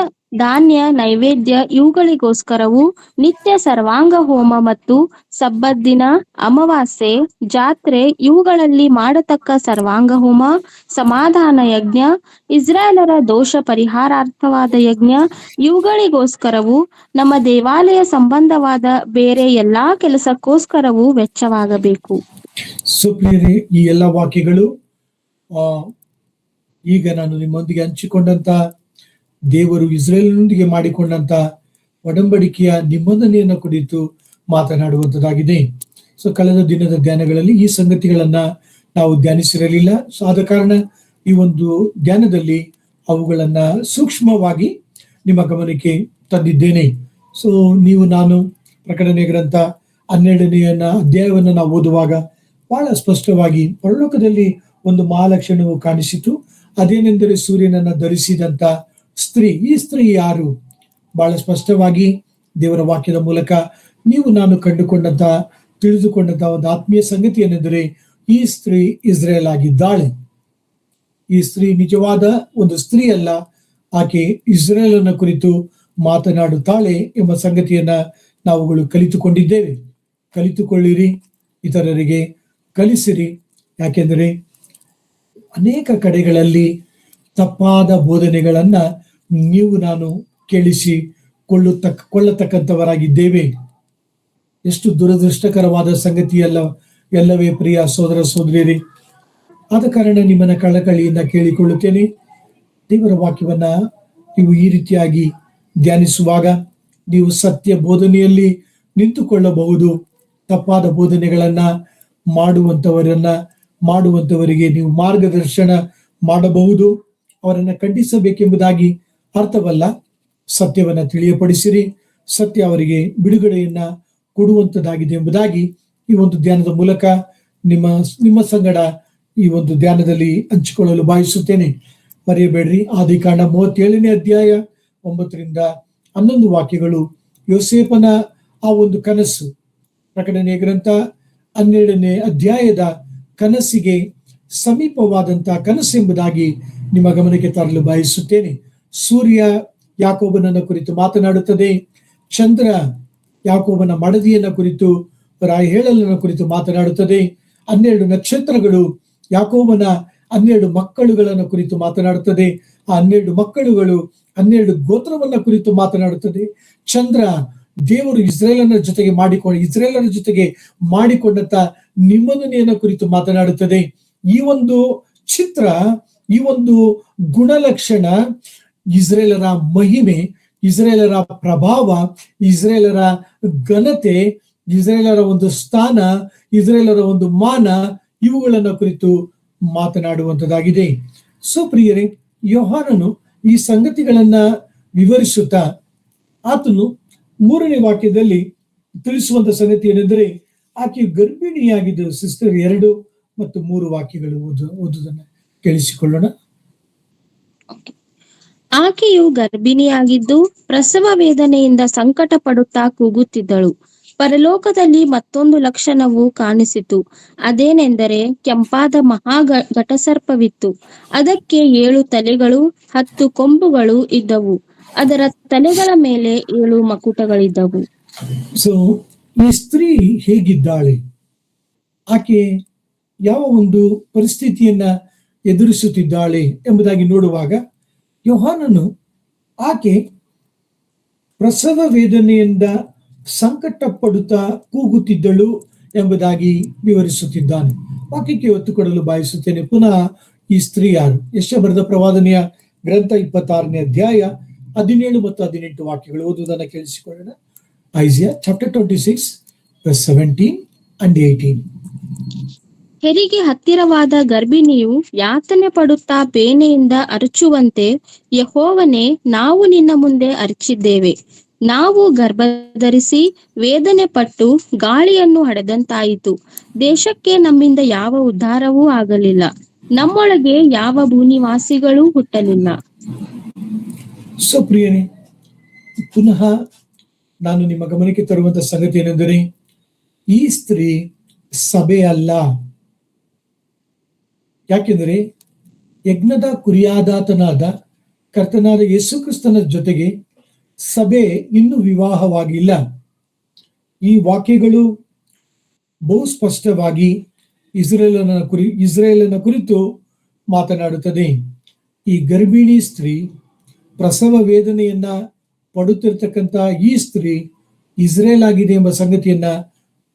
ಧಾನ್ಯ ನೈವೇದ್ಯ ಇವುಗಳಿಗೋಸ್ಕರವೂ ನಿತ್ಯ ಸರ್ವಾಂಗ ಹೋಮ ಮತ್ತು ಸಬ್ಬತ್ ದಿನ, ಅಮಾವಾಸ್ಯೆ, ಜಾತ್ರೆ ಇವುಗಳಲ್ಲಿ ಮಾಡತಕ್ಕ ಸರ್ವಾಂಗ ಹೋಮ, ಸಮಾಧಾನ ಯಜ್ಞ, ಇಸ್ರಾಯೇಲರ ದೋಷ ಪರಿಹಾರಾರ್ಥವಾದ ಯಜ್ಞ ಇವುಗಳಿಗೋಸ್ಕರವೂ ನಮ್ಮ ದೇವಾಲಯ ಸಂಬಂಧವಾದ ಬೇರೆ ಎಲ್ಲಾ ಕೆಲಸಕ್ಕೋಸ್ಕರವೂ ವೆಚ್ಚವಾಗಬೇಕು. ಸುಪ್ರಿಯರೇ, ಈ ಎಲ್ಲ ವಾಕ್ಯಗಳು ಈಗ ನಾನು ನಿಮ್ಮೊಂದಿಗೆ ಹಂಚಿಕೊಂಡಂತ ದೇವರು ಇಸ್ರೇಲಿನೊಂದಿಗೆ ಮಾಡಿಕೊಂಡಂತ ಒಡಂಬಡಿಕೆಯ ನಿಬಂಧನೆಯನ್ನು ಕುರಿತು ಮಾತನಾಡುವಂಥದ್ದಾಗಿದೆ. ಸೊ ಕಳೆದ ದಿನದ ಧ್ಯಾನಗಳಲ್ಲಿ ಈ ಸಂಗತಿಗಳನ್ನ ನಾವು ಧ್ಯಾನಿಸಿರಲಿಲ್ಲ. ಸೊ ಆದ ಕಾರಣ ಈ ಒಂದು ಧ್ಯಾನದಲ್ಲಿ ಅವುಗಳನ್ನ ಸೂಕ್ಷ್ಮವಾಗಿ ನಿಮ್ಮ ಗಮನಕ್ಕೆ ತಂದಿದ್ದೇನೆ. ಸೊ ನೀವು ನಾನು ಪ್ರಕಟಣೆ ಗ್ರಂಥ 12ನೇ ಅಧ್ಯಾಯವನ್ನು ನಾವು ಓದುವಾಗ ಬಹಳ ಸ್ಪಷ್ಟವಾಗಿ ಪರಲೋಕದಲ್ಲಿ ಒಂದು ಮಹಾಲಕ್ಷಣವು ಕಾಣಿಸಿತು. ಅದೇನೆಂದರೆ ಸೂರ್ಯನನ್ನ ಧರಿಸಿದಂತ ಸ್ತ್ರೀ. ಈ ಸ್ತ್ರೀ ಯಾರು? ಬಹಳ ಸ್ಪಷ್ಟವಾಗಿ ದೇವರ ವಾಕ್ಯದ ಮೂಲಕ ನೀವು ನಾನು ತಿಳಿದುಕೊಂಡಂತ ಒಂದು ಆತ್ಮೀಯ ಸಂಗತಿ ಏನೆಂದರೆ, ಈ ಸ್ತ್ರೀ ಇಸ್ರೇಲ್ ಆಗಿದ್ದಾಳೆ. ಈ ಸ್ತ್ರೀ ನಿಜವಾದ ಒಂದು ಸ್ತ್ರೀ ಅಲ್ಲ, ಆಕೆ ಇಸ್ರೇಲನ ಕುರಿತು ಮಾತನಾಡುತ್ತಾಳೆ ಎಂಬ ಸಂಗತಿಯನ್ನ ನಾವುಗಳು ಕಲಿತುಕೊಂಡಿದ್ದೇವೆ. ಕಲಿತುಕೊಳ್ಳಿರಿ, ಇತರರಿಗೆ ಕಲಿಸಿರಿ. ಯಾಕೆಂದರೆ ಅನೇಕ ಕಡೆಗಳಲ್ಲಿ ತಪ್ಪಾದ ಬೋಧನೆಗಳನ್ನ ನೀವು ನಾನು ಕೊಳ್ಳತಕ್ಕಂಥವರಾಗಿದ್ದೇವೆ. ಎಷ್ಟು ದುರದೃಷ್ಟಕರವಾದ ಸಂಗತಿ ಎಲ್ಲವೇ ಪ್ರಿಯ ಸೋದರ ಸೋದರಿಯರೇ. ಆದ ಕಾರಣ ನಿಮ್ಮನ್ನ ಕಳಕಳಿಯಿಂದ ಕೇಳಿಕೊಳ್ಳುತ್ತೇನೆ, ದೇವರ ವಾಕ್ಯವನ್ನ ನೀವು ಈ ರೀತಿಯಾಗಿ ಧ್ಯಾನಿಸುವಾಗ ನೀವು ಸತ್ಯ ಬೋಧನೆಯಲ್ಲಿ ನಿಂತುಕೊಳ್ಳಬಹುದು. ತಪ್ಪಾದ ಬೋಧನೆಗಳನ್ನ ಮಾಡುವಂತವರಿಗೆ ನೀವು ಮಾರ್ಗದರ್ಶನ ಮಾಡಬಹುದು. ಅವರನ್ನ ಖಂಡಿಸಬೇಕೆಂಬುದಾಗಿ ಅರ್ಥವಲ್ಲ. ಸತ್ಯವನ್ನ ತಿಳಿಯಪಡಿಸಿರಿ, ಸತ್ಯ ಅವರಿಗೆ ಬಿಡುಗಡೆಯನ್ನ ಕೊಡುವಂತದ್ದಾಗಿದೆ ಎಂಬುದಾಗಿ ಈ ಒಂದು ಧ್ಯಾನದ ಮೂಲಕ ನಿಮ್ಮ ಸಂಗಡ ಈ ಒಂದು ಧ್ಯಾನದಲ್ಲಿ ಹಂಚಿಕೊಳ್ಳಲು ಬಯಸುತ್ತೇನೆ. ಮರೆಯಬೇಡ್ರಿ, ಆದಿಕಾಂಡ 37ನೇ ಅಧ್ಯಾಯ 9ರಿಂದ 11 ವಾಕ್ಯಗಳು ಯೋಸೇಫನ ಆ ಒಂದು ಕನಸು, ಪ್ರಕಟಣೆ ಗ್ರಂಥ 12ನೇ ಅಧ್ಯಾಯದ ಕನಸಿಗೆ ಸಮೀಪವಾದಂತಹ ಕನಸು ಎಂಬುದಾಗಿ ನಿಮ್ಮ ಗಮನಕ್ಕೆ ತರಲು ಬಯಸುತ್ತೇನೆ. ಸೂರ್ಯ ಯಾಕೋಬನನ್ನ ಕುರಿತು ಮಾತನಾಡುತ್ತದೆ. ಚಂದ್ರ ಯಾಕೋಬನ ಮಡದಿಯನ್ನ ಕುರಿತು, ರಾಹೇಲನ ಕುರಿತು ಮಾತನಾಡುತ್ತದೆ. 12 ನಕ್ಷತ್ರಗಳು ಯಾಕೋಬನ 12 ಮಕ್ಕಳುಗಳನ್ನ ಕುರಿತು ಮಾತನಾಡುತ್ತದೆ. ಆ 12 ಮಕ್ಕಳುಗಳು 12 ಗೋತ್ರವನ್ನ ಕುರಿತು ಮಾತನಾಡುತ್ತದೆ. ಚಂದ್ರ ದೇವರು ಇಸ್ರೇಲರ ಜೊತೆಗೆ ಮಾಡಿಕೊಂಡಂತ ನಿಬಂಧನೆಯನ್ನ ಕುರಿತು ಮಾತನಾಡುತ್ತದೆ. ಈ ಒಂದು ಚಿತ್ರ, ಈ ಒಂದು ಗುಣಲಕ್ಷಣ ಇಸ್ರೇಲರ ಮಹಿಮೆ, ಇಸ್ರೇಲರ ಪ್ರಭಾವ, ಇಸ್ರೇಲರ ಘನತೆ, ಇಸ್ರೇಲರ ಒಂದು ಸ್ಥಾನ, ಇಸ್ರೇಲರ ಒಂದು ಮಾನ, ಇವುಗಳನ್ನ ಕುರಿತು ಮಾತನಾಡುವಂತದ್ದಾಗಿದೆ. ಸೊ ಪ್ರಿಯರೇ, ಯೋಹಾನನು ಈ ಸಂಗತಿಗಳನ್ನ ವಿವರಿಸುತ್ತಾ ಆತನು 3ನೇ ವಾಕ್ಯದಲ್ಲಿ ತಿಳಿಸುವಂತ ಸಂಗತಿ ಏನೆಂದರೆ, ಆಕೆಯು ಗರ್ಭಿಣಿಯಾಗಿದ್ದು. ಸಿಸ್ಟರ್ 2 ಮತ್ತು 3 ವಾಕ್ಯಗಳು ಓದುವುದನ್ನು ಕೇಳಿಸಿಕೊಳ್ಳೋಣ. ಆಕೆಯು ಗರ್ಭಿಣಿಯಾಗಿದ್ದು ಪ್ರಸವ ವೇದನೆಯಿಂದ ಸಂಕಟ ಪಡುತ್ತಾ ಕೂಗುತ್ತಿದ್ದಳು. ಪರಲೋಕದಲ್ಲಿ ಮತ್ತೊಂದು ಲಕ್ಷಣವು ಕಾಣಿಸಿತು. ಅದೇನೆಂದರೆ, ಕೆಂಪಾದ ಮಹಾ ಘಟಸರ್ಪವಿತ್ತು. ಅದಕ್ಕೆ 7 ತಲೆಗಳು 10 ಕೊಂಬುಗಳು ಇದ್ದವು. ಅದರ ತಲೆಗಳ ಮೇಲೆ 7 ಮಕುಟಗಳಿದ್ದವು. ಸೊ ಈ ಸ್ತ್ರೀ ಹೇಗಿದ್ದಾಳೆ, ಆಕೆ ಯಾವ ಒಂದು ಪರಿಸ್ಥಿತಿಯನ್ನ ಎದುರಿಸುತ್ತಿದ್ದಾಳೆ ಎಂಬುದಾಗಿ ನೋಡುವಾಗ ಯೋಹಾನನು ಆಕೆ ಪ್ರಸವ ವೇದನೆಯಿಂದ ಸಂಕಟ ಪಡುತ್ತಾ ಕೂಗುತ್ತಿದ್ದಳು ಎಂಬುದಾಗಿ ವಿವರಿಸುತ್ತಿದ್ದಾನೆ. ವಾಕ್ಯಕ್ಕೆ ಒತ್ತು ಕೊಡಲು ಬಯಸುತ್ತೇನೆ. ಪುನಃ ಈ ಸ್ತ್ರೀ ಯಾರು? ಯೆಶಾಯ ಬರೆದ ಪ್ರವಾದನೆಯ ಗ್ರಂಥ 26ನೇ ಅಧ್ಯಾಯ 17 ಮತ್ತು 18 ವಾಕ್ಯಗಳು ಓದುವುದನ್ನು ಕೇಳಿಸಿಕೊಳ್ಳೋಣ. Isaiah chapter 26 verse 17 and 18. ಹೆರಿಗೆ ಹತ್ತಿರವಾದ ಗರ್ಭಿಣಿಯು ಯಾತನೆ ಪಡುತ್ತಾ ಬೇನೆಯಿಂದ ಅರಚುವಂತೆ, ಯೆಹೋವನೇ, ನಾವು ನಿನ್ನ ಮುಂದೆ ಅರಚಿದ್ದೇವೆ. ನಾವು ಗರ್ಭಧರಿಸಿ ವೇದನೆ ಪಟ್ಟು ಗಾಳಿಯನ್ನು ಹಡೆದಂತಾಯಿತು. ದೇಶಕ್ಕೆ ನಮ್ಮಿಂದ ಯಾವ ಉದ್ಧಾರವೂ ಆಗಲಿಲ್ಲ, ನಮ್ಮೊಳಗೆ ಯಾವ ಭೂನಿವಾಸಿಗಳೂ ಹುಟ್ಟಲಿಲ್ಲ. ಸೊ ಪ್ರಿಯನೇ, ಪುನಃ ನಾನು ನಿಮ್ಮ ಗಮನಕ್ಕೆ ತರುವಂತ ಸಂಗತಿ ಏನೆಂದರೆ, ಈ ಸ್ತ್ರೀ ಸಭೆ ಅಲ್ಲ. ಯಾಕೆಂದರೆ ಯಜ್ಞದ ಕುರಿಯಾದಾತನಾದ ಕರ್ತನಾದ ಯೇಸು ಕ್ರಿಸ್ತನ ಜೊತೆಗೆ ಸಭೆ ಇನ್ನೂ ವಿವಾಹವಾಗಿಲ್ಲ. ಈ ವಾಕ್ಯಗಳು ಬಹು ಸ್ಪಷ್ಟವಾಗಿ ಇಸ್ರೇಲನ ಕುರಿತು ಮಾತನಾಡುತ್ತದೆ. ಈ ಗರ್ಭಿಣಿ ಸ್ತ್ರೀ, ಪ್ರಸವ ವೇದನೆಯನ್ನ ಪಡುತ್ತಿರತಕ್ಕಂಥ ಈ ಸ್ತ್ರೀ ಇಸ್ರೇಲ್ ಆಗಿದೆ ಎಂಬ ಸಂಗತಿಯನ್ನ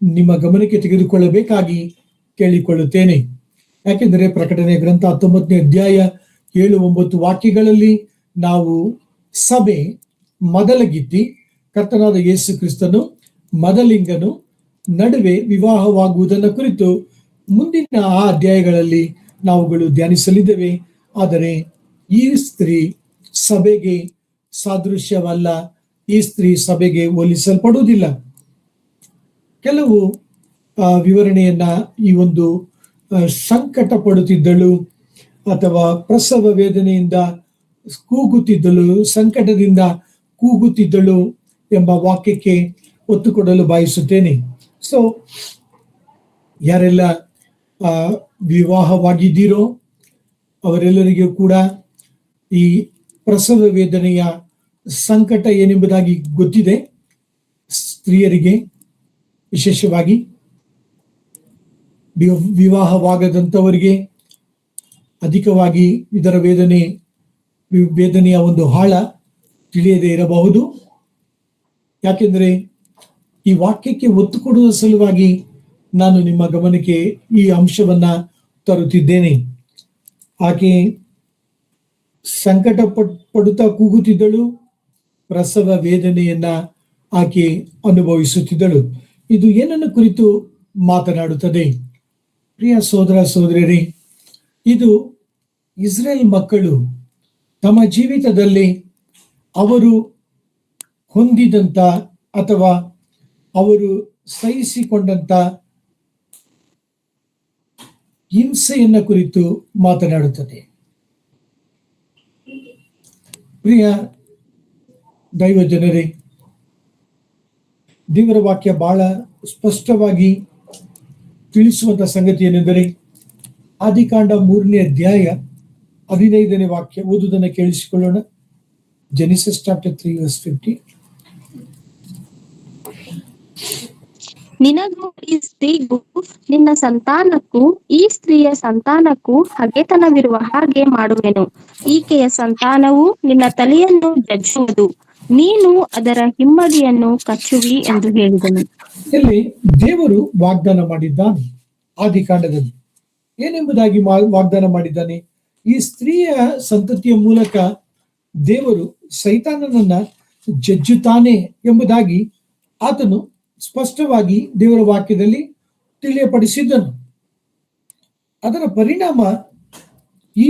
ನಿಮ್ಮ ಗಮನಕ್ಕೆ ತೆಗೆದುಕೊಳ್ಳಬೇಕಾಗಿ ಕೇಳಿಕೊಳ್ಳುತ್ತೇನೆ. ಯಾಕೆಂದರೆ ಪ್ರಕಟಣೆ ಗ್ರಂಥ 19ನೇ ಅಧ್ಯಾಯ 7-9 ವಾಕ್ಯಗಳಲ್ಲಿ ನಾವು ಸಭೆ ಮೊದಲಗಿತ್ತಿ ಕರ್ತನಾದ ಯೇಸು ಕ್ರಿಸ್ತನು ಮೊದಲಿಂಗನು ನಡುವೆ ವಿವಾಹವಾಗುವುದನ್ನು ಕುರಿತು ಮುಂದಿನ ಆ ಅಧ್ಯಾಯಗಳಲ್ಲಿ ನಾವುಗಳು ಧ್ಯಾನಿಸಲಿದ್ದೇವೆ. ಆದರೆ ಈ ಸ್ತ್ರೀ ಸಭೆಗೆ ಸಾದೃಶ್ಯವಲ್ಲ, ಈ ಸ್ತ್ರೀ ಸಭೆಗೆ ಹೋಲಿಸಲ್ಪಡುವುದಿಲ್ಲ. ಕೆಲವು ವಿವರಣೆಯನ್ನ ಈ ಒಂದು ಸಂಕಟ ಪಡುತ್ತಿದ್ದಳು ಅಥವಾ ಪ್ರಸವ ವೇದನೆಯಿಂದ ಕೂಗುತ್ತಿದ್ದಳು, ಸಂಕಟದಿಂದ ಕೂಗುತ್ತಿದ್ದಳು ಎಂಬ ವಾಕ್ಯಕ್ಕೆ ಒತ್ತು ಕೊಡಲು ಬಯಸುತ್ತೇನೆ. ಸೊ ಯಾರೆಲ್ಲ ವಿವಾಹವಾಗಿದ್ದೀರೋ ಅವರೆಲ್ಲರಿಗೂ ಕೂಡ ಈ ಪ್ರಸವ ವೇದನೆಯ ಸಂಕಟ ಏನೆಂಬುದಾಗಿ ಗೊತ್ತಿದೆ. ಸ್ತ್ರೀಯರಿಗೆ ವಿಶೇಷವಾಗಿ ವಿವಾಹವಾಗದಂಥವರಿಗೆ ಅಧಿಕವಾಗಿ ಇದರ ವೇದನೆಯ ಒಂದು ಆಳ ತಿಳಿಯದೇ ಇರಬಹುದು. ಯಾಕೆಂದರೆ ಈ ವಾಕ್ಯಕ್ಕೆ ಒತ್ತು ಕೊಡುವ ಸಲುವಾಗಿ ನಾನು ನಿಮ್ಮ ಗಮನಕ್ಕೆ ಈ ಅಂಶವನ್ನ ತರುತ್ತಿದ್ದೇನೆ. ಆಕೆ ಸಂಕಟ ಪಡುತ್ತಾ ಕೂಗುತ್ತಿದ್ದಳು, ಪ್ರಸವ ವೇದನೆಯನ್ನ ಆಕೆ ಅನುಭವಿಸುತ್ತಿದ್ದಳು. ಇದು ಏನನ್ನು ಕುರಿತು ಮಾತನಾಡುತ್ತದೆ? ಪ್ರಿಯ ಸೋದರ ಸೋದರಿಯರೇ, ಇದು ಇಸ್ರೇಲ್ ಮಕ್ಕಳು ತಮ್ಮ ಜೀವಿತದಲ್ಲಿ ಅವರು ಹೊಂದಿದಂತ ಅಥವಾ ಅವರು ಸಹಿಸಿಕೊಂಡಂತ ಹಿಂಸೆಯನ್ನ ಕುರಿತು ಮಾತನಾಡುತ್ತದೆ. ಪ್ರಿಯ ದೈವ ಜನರೇ, ದೇವರ ವಾಕ್ಯ ಬಹಳ ಸ್ಪಷ್ಟವಾಗಿ ತಿಳಿಸುವಂತ ಸಂಗತಿ ಏನೆಂದರೆ, ಆದಿಕಾಂಡ 3ನೇ ಅಧ್ಯಾಯ 15ನೇ ವಾಕ್ಯ ಓದುವುದನ್ನು ಕೇಳಿಸಿಕೊಳ್ಳೋಣ. Genesis chapter 3 verse 50. ನಿನಗೂ ಈ ಸ್ತ್ರೀಗೂ ನಿನ್ನ ಸಂತಾನಕ್ಕೂ ಈ ಸ್ತ್ರೀಯ ಸಂತಾನಕ್ಕೂ ಹಗೆತನವಿರುವ ಹಾಗೆ ಮಾಡುವೆನು. ಈಕೆಯ ಸಂತಾನವು ನಿನ್ನ ತಲೆಯನ್ನು ಜಜ್ಜುವುದು, ನೀನು ಅದರ ಹಿಮ್ಮಡಿಯನ್ನು ಕಚ್ಚುವಿ ಎಂದು ಹೇಳಿದನು. ಇಲ್ಲಿ ದೇವರು ವಾಗ್ದಾನ ಮಾಡಿದ್ದಾನೆ. ಆದಿಕಾಂಡದಲ್ಲಿ ಏನೆಂಬುದಾಗಿ ವಾಗ್ದಾನ ಮಾಡಿದ್ದಾನೆ? ಈ ಸ್ತ್ರೀಯ ಸಂತತಿಯ ಮೂಲಕ ದೇವರು ಸೈತಾನನನ್ನ ಜಜ್ಜುತ್ತಾನೆ ಎಂಬುದಾಗಿ ಆತನು ಸ್ಪಷ್ಟವಾಗಿ ದೇವರ ವಾಕ್ಯದಲ್ಲಿ ತಿಳಿಯಪಡಿಸಿದ್ದನು. ಅದರ ಪರಿಣಾಮ ಈ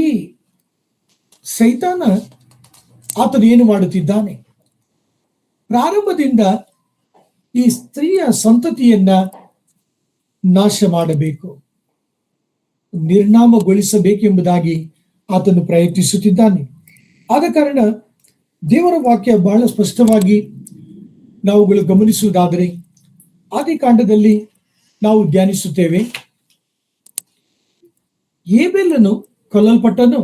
ಸೈತಾನ ಆತನು ಏನು ಮಾಡುತ್ತಿದ್ದಾನೆ? ಪ್ರಾರಂಭದಿಂದ ಈ ಸ್ತ್ರೀಯ ಸಂತತಿಯನ್ನ ನಾಶ ಮಾಡಬೇಕು, ನಿರ್ನಾಮಗೊಳಿಸಬೇಕೆಂಬುದಾಗಿ ಆತನು ಪ್ರಯತ್ನಿಸುತ್ತಿದ್ದಾನೆ. ಆದ ಕಾರಣ ದೇವರ ವಾಕ್ಯ ಬಹಳ ಸ್ಪಷ್ಟವಾಗಿ ನಾವುಗಳು ಗಮನಿಸುವುದಾದರೆ, ಆದಿಕಾಂಡದಲ್ಲಿ ನಾವು ಧ್ಯಾನಿಸುತ್ತೇವೆ, ಏಬೆಲನು ಕೊಲ್ಲಲ್ಪಟ್ಟನು.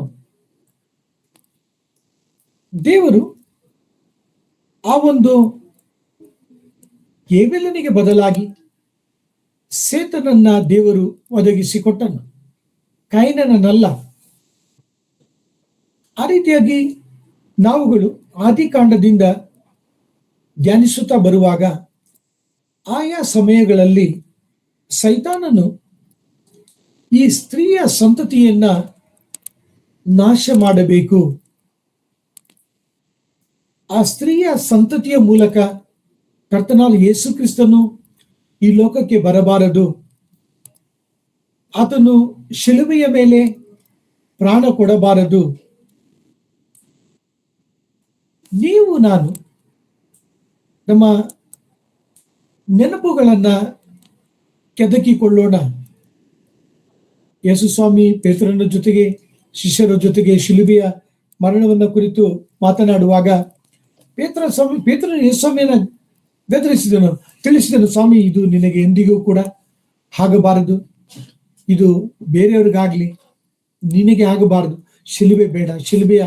ದೇವರು ಆ ಒಂದು ಹೇಬೆಲನಿಗೆ ಬದಲಾಗಿ ಸೇತನನ್ನ ದೇವರು ಒದಗಿಸಿಕೊಟ್ಟನು, ಕೈನನಲ್ಲ. ಆ ರೀತಿಯಾಗಿ ನಾವುಗಳು ಆದಿಕಾಂಡದಿಂದ ಧ್ಯಾನಿಸುತ್ತಾ ಬರುವಾಗ ಆಯಾ ಸಮಯಗಳಲ್ಲಿ ಸೈತಾನನು ಈ ಸ್ತ್ರೀಯ ಸಂತತಿಯನ್ನ ನಾಶ ಮಾಡಬೇಕು, ಆ ಸ್ತ್ರೀಯ ಸಂತತಿಯ ಮೂಲಕ ಕರ್ತನಾದ ಯೇಸು ಕ್ರಿಸ್ತನು ಈ ಲೋಕಕ್ಕೆ ಬರಬಾರದು, ಆತನು ಶಿಲುಬೆಯ ಮೇಲೆ ಪ್ರಾಣ ಕೊಡಬಾರದು, ನೀವು ನಾನು ನಮ್ಮ ನೆನಪುಗಳನ್ನ ಕೆದಕಿಕೊಳ್ಳೋಣ. ಯೇಸು ಸ್ವಾಮಿ ಪೇತ್ರನ ಜೊತೆಗೆ ಶಿಷ್ಯರ ಜೊತೆಗೆ ಶಿಲುಬೆಯ ಮರಣವನ್ನ ಕುರಿತು ಮಾತನಾಡುವಾಗ ಪೇತ್ರನ ಯೇಸು ಸ್ವಾಮಿಯನ್ನ ಬೆದರಿಸಿದನು, ತಿಳಿಸಿದನು, ಸ್ವಾಮಿ ಇದು ನಿನಗೆ ಎಂದಿಗೂ ಕೂಡ ಆಗಬಾರದು, ಇದು ಬೇರೆಯವ್ರಿಗಾಗ್ಲಿ, ನಿನಗೆ ಆಗಬಾರದು, ಶಿಲುಬೆ ಬೇಡ, ಶಿಲುಬೆಯ